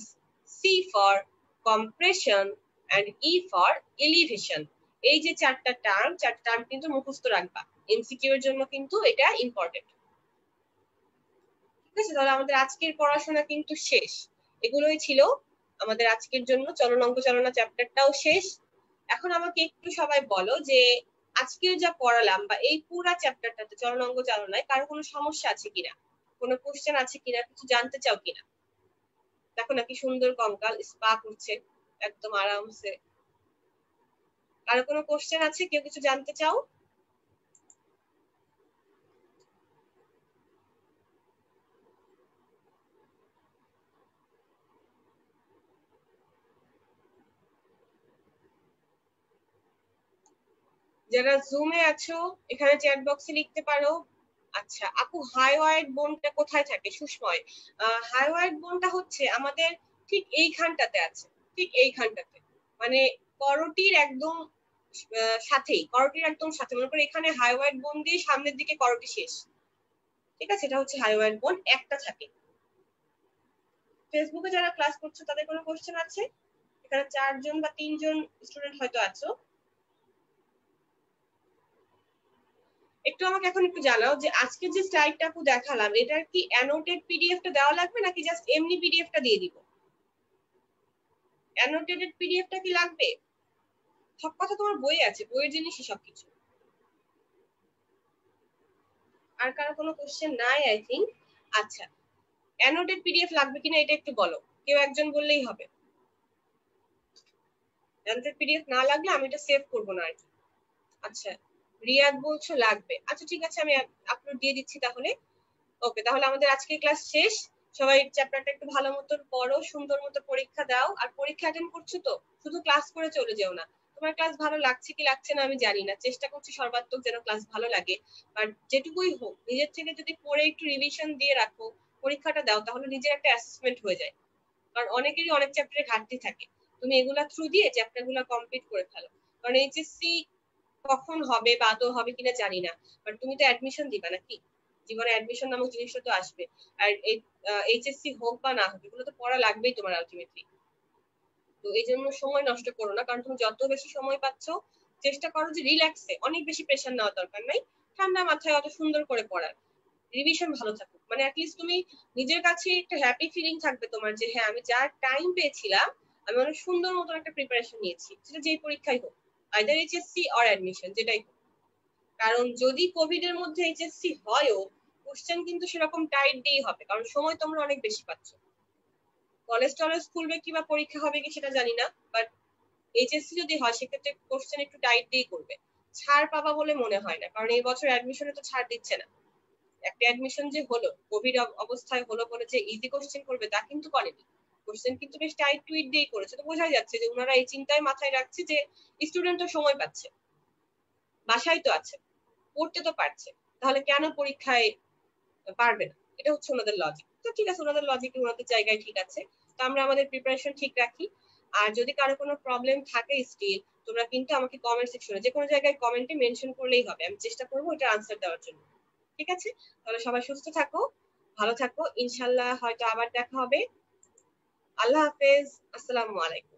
C for compression and E for elevation. এই যে 4টা টার্ম কিন্তু মুখস্থ রাখবা, এমসিকিউ এর জন্য কিন্তু এটা ইম্পর্টেন্ট। ঠিক আছে, তাহলে আমাদের আজকের পড়াশোনা কিন্তু শেষ। এগুলোই ছিল আমাদের আজকের জন্য। চলন অঙ্ক চালনা চ্যাপ্টারটাও শেষ। এখন আমাকে একটু সবাই বলো যে আজকে যা পড়ালাম বা এই পুরা চ্যাপ্টারটাতে চলন অঙ্ক চালনায় কারো কোনো সমস্যা আছে কিনা, কোনো কোশ্চেন আছে কিনা, কিছু জানতে চাও কিনা? দেখো নাকি সুন্দর কঙ্কাল স্পা করছে একদম আরামসে। কারো কোনো কোশ্চেন আছে? কেউ কিছু জানতে চাও? যারা জুমে আছো এখানে চ্যাট বক্সে লিখতে পারো। আচ্ছা আপু, হাইওয়াইড বোনটা কোথায় থাকে? সুষময়। হাইওয়াইড বোনটা হচ্ছে আমাদের ঠিক এইখানটাতে আছে, ঠিক এইখানটাতে, মানে করটির একদম সাথেই, করটির একদম সাথে। মনে করো এখানে হাইওয়াইড বোন দিয়ে সামনের দিকে করটি শেষ। ঠিক আছে, এটা হচ্ছে হাইওয়াইড বোন, একটা থাকে। ফেসবুকে যারা ক্লাস করছো তাদের কোনো কোশ্চেন আছে? এখানে 4জন বা 3জন স্টুডেন্ট হয়তো আছো। একটু আমাকে এখন একটু জানাও যে আজকে যে স্লাইডটা আপু দেখালাম এটার কি অ্যানোটেড পিডিএফটা দেওয়া লাগবে নাকি জাস্ট এমনি পিডিএফটা দিয়ে দিব? অ্যানোটেটেড পিডিএফটা কি লাগবে? সব কথা তোমার বই আছে, বইয়ের জিনিসই সবকিছু। আর কারো কোনো কোশ্চেন নাই আই থিঙ্ক। আচ্ছা, অ্যানোটেড পিডিএফ লাগবে কিনা এটা একটু বলো, কেউ একজন বললেই হবে। অ্যানোটেড পিডিএফ না লাগলে আমি এটা সেভ করবো না আর কি। আচ্ছা, রিয়াদ বলছো লাগবে। আচ্ছা ঠিক আছে, আমি আপলোড দিয়ে দিচ্ছি তাহলে। ওকে, তাহলে আমাদের আজকের ক্লাস শেষ। সবাই চ্যাপ্টারটা একটু ভালো মতো পড়ো, সুন্দর মতো পরীক্ষা দাও। আর পরীক্ষা অ্যাটেন্ড করছো তো শুধু ক্লাস করে চলে যেও না। তোমার ক্লাস ভালো লাগছে কি লাগছে না আমি জানি না, চেষ্টা করছি সর্বাত্মক যেন ক্লাস ভালো লাগে। আর যেটুকুই হোক নিজের থেকে যদি পড়ে একটু রিভিশন দিয়ে রাখো, পরীক্ষাটা দাও, তাহলে নিজের একটা অ্যাসেসমেন্ট হয়ে যায়। কারণ অনেকেরই অনেক চ্যাপ্টারে ঘাটতি থাকে, তুমি এগুলা থ্রু দিয়ে চ্যাপ্টারগুলো কমপ্লিট করে ফেলো। কারণ এইচএসসি কখন হবে বা আদৌ হবে কিনা জানি না, বাট তুমি তো অ্যাডমিশন দিবা নাকি, জীবনে অ্যাডমিশন নামক জিনিসটা তো আসবে। আর এই এইচএসসি হোক বা না হোক এগুলো তো পড়া লাগবেই তোমার আলটিমেটলি। তো এই জন্য সময় নষ্ট করো না, কারণ তুমি যত বেশি সময় পাচ্ছ চেষ্টা করো যে রিল্যাক্সে, অনেক বেশি প্রেশার নেওয়ার দরকার নাই, ঠান্ডা মাথায় অত সুন্দর করে পড়ার। রিভিশন ভালো থাকুক, মানে অ্যাটলিস্ট তুমি নিজের কাছে একটা হ্যাপি ফিলিং থাকবে তোমার যে হ্যাঁ আমি যা টাইম পেয়েছিলাম আমি অনেক সুন্দর মতন একটা প্রিপারেশন নিয়েছি, সেটা যেই পরীক্ষাই হোক, আইদার এইচএসসি অর অ্যাডমিশন যেটাই হোক। কারণ যদি কোভিড এর মধ্যে এইচএসসি হয়ও, কোশ্চেন কিন্তু সেরকম টাইট দিয়েই হবে, কারণ সময় তোমরা অনেক বেশি পাচ্ছ। কলেজ টলেজ খুলবে কিংবা পরীক্ষা হবে কি সেটা জানি না, বাট এইচএসসি যদি হয় সেক্ষেত্রে কোশ্চেন একটু টাইট দিয়েই করবে। ছাড় পাবা বলে মনে হয় না, কারণ এই বছর অ্যাডমিশনে তো ছাড় দিচ্ছে না। একটা অ্যাডমিশন যে হলো কোভিড অবস্থায় হলো বলে যে ইজি কোশ্চেন করবে তা কিন্তু করেনি। কোশ্চেন কিন্তু বেশ টাইট টুইট দিয়েই করেছে, তো বোঝাই যাচ্ছে যে ওনারা এই চিন্তায় মাথায় রাখছে যে স্টুডেন্ট তো সময় পাচ্ছে, বাসায় তো আছে, পড়তে তো পারছে, তাহলে কেন পরীক্ষায় পারবে না? এটা হচ্ছে ওনাদের লজিক। তো ঠিক আছে, ওনাদের লজিক ওনাদের জায়গায় ঠিক আছে। তো আমরা আমাদের প্রিপারেশন ঠিক রাখি। আর যদি কারো কোনো প্রবলেম থাকে স্টিল, তোমরা কিন্তু আমাকে কমেন্ট সেকশনে যে কোনো জায়গায় কমেন্টে মেনশন করলেই হবে, আমি চেষ্টা করবো এটা আনসার দেওয়ার জন্য। ঠিক আছে, তাহলে সবাই সুস্থ থাকো, ভালো থাকো, ইনশাল্লাহ হয়তো আবার দেখা হবে। আল্লাহ হাফেজ, আসসালামু আলাইকুম।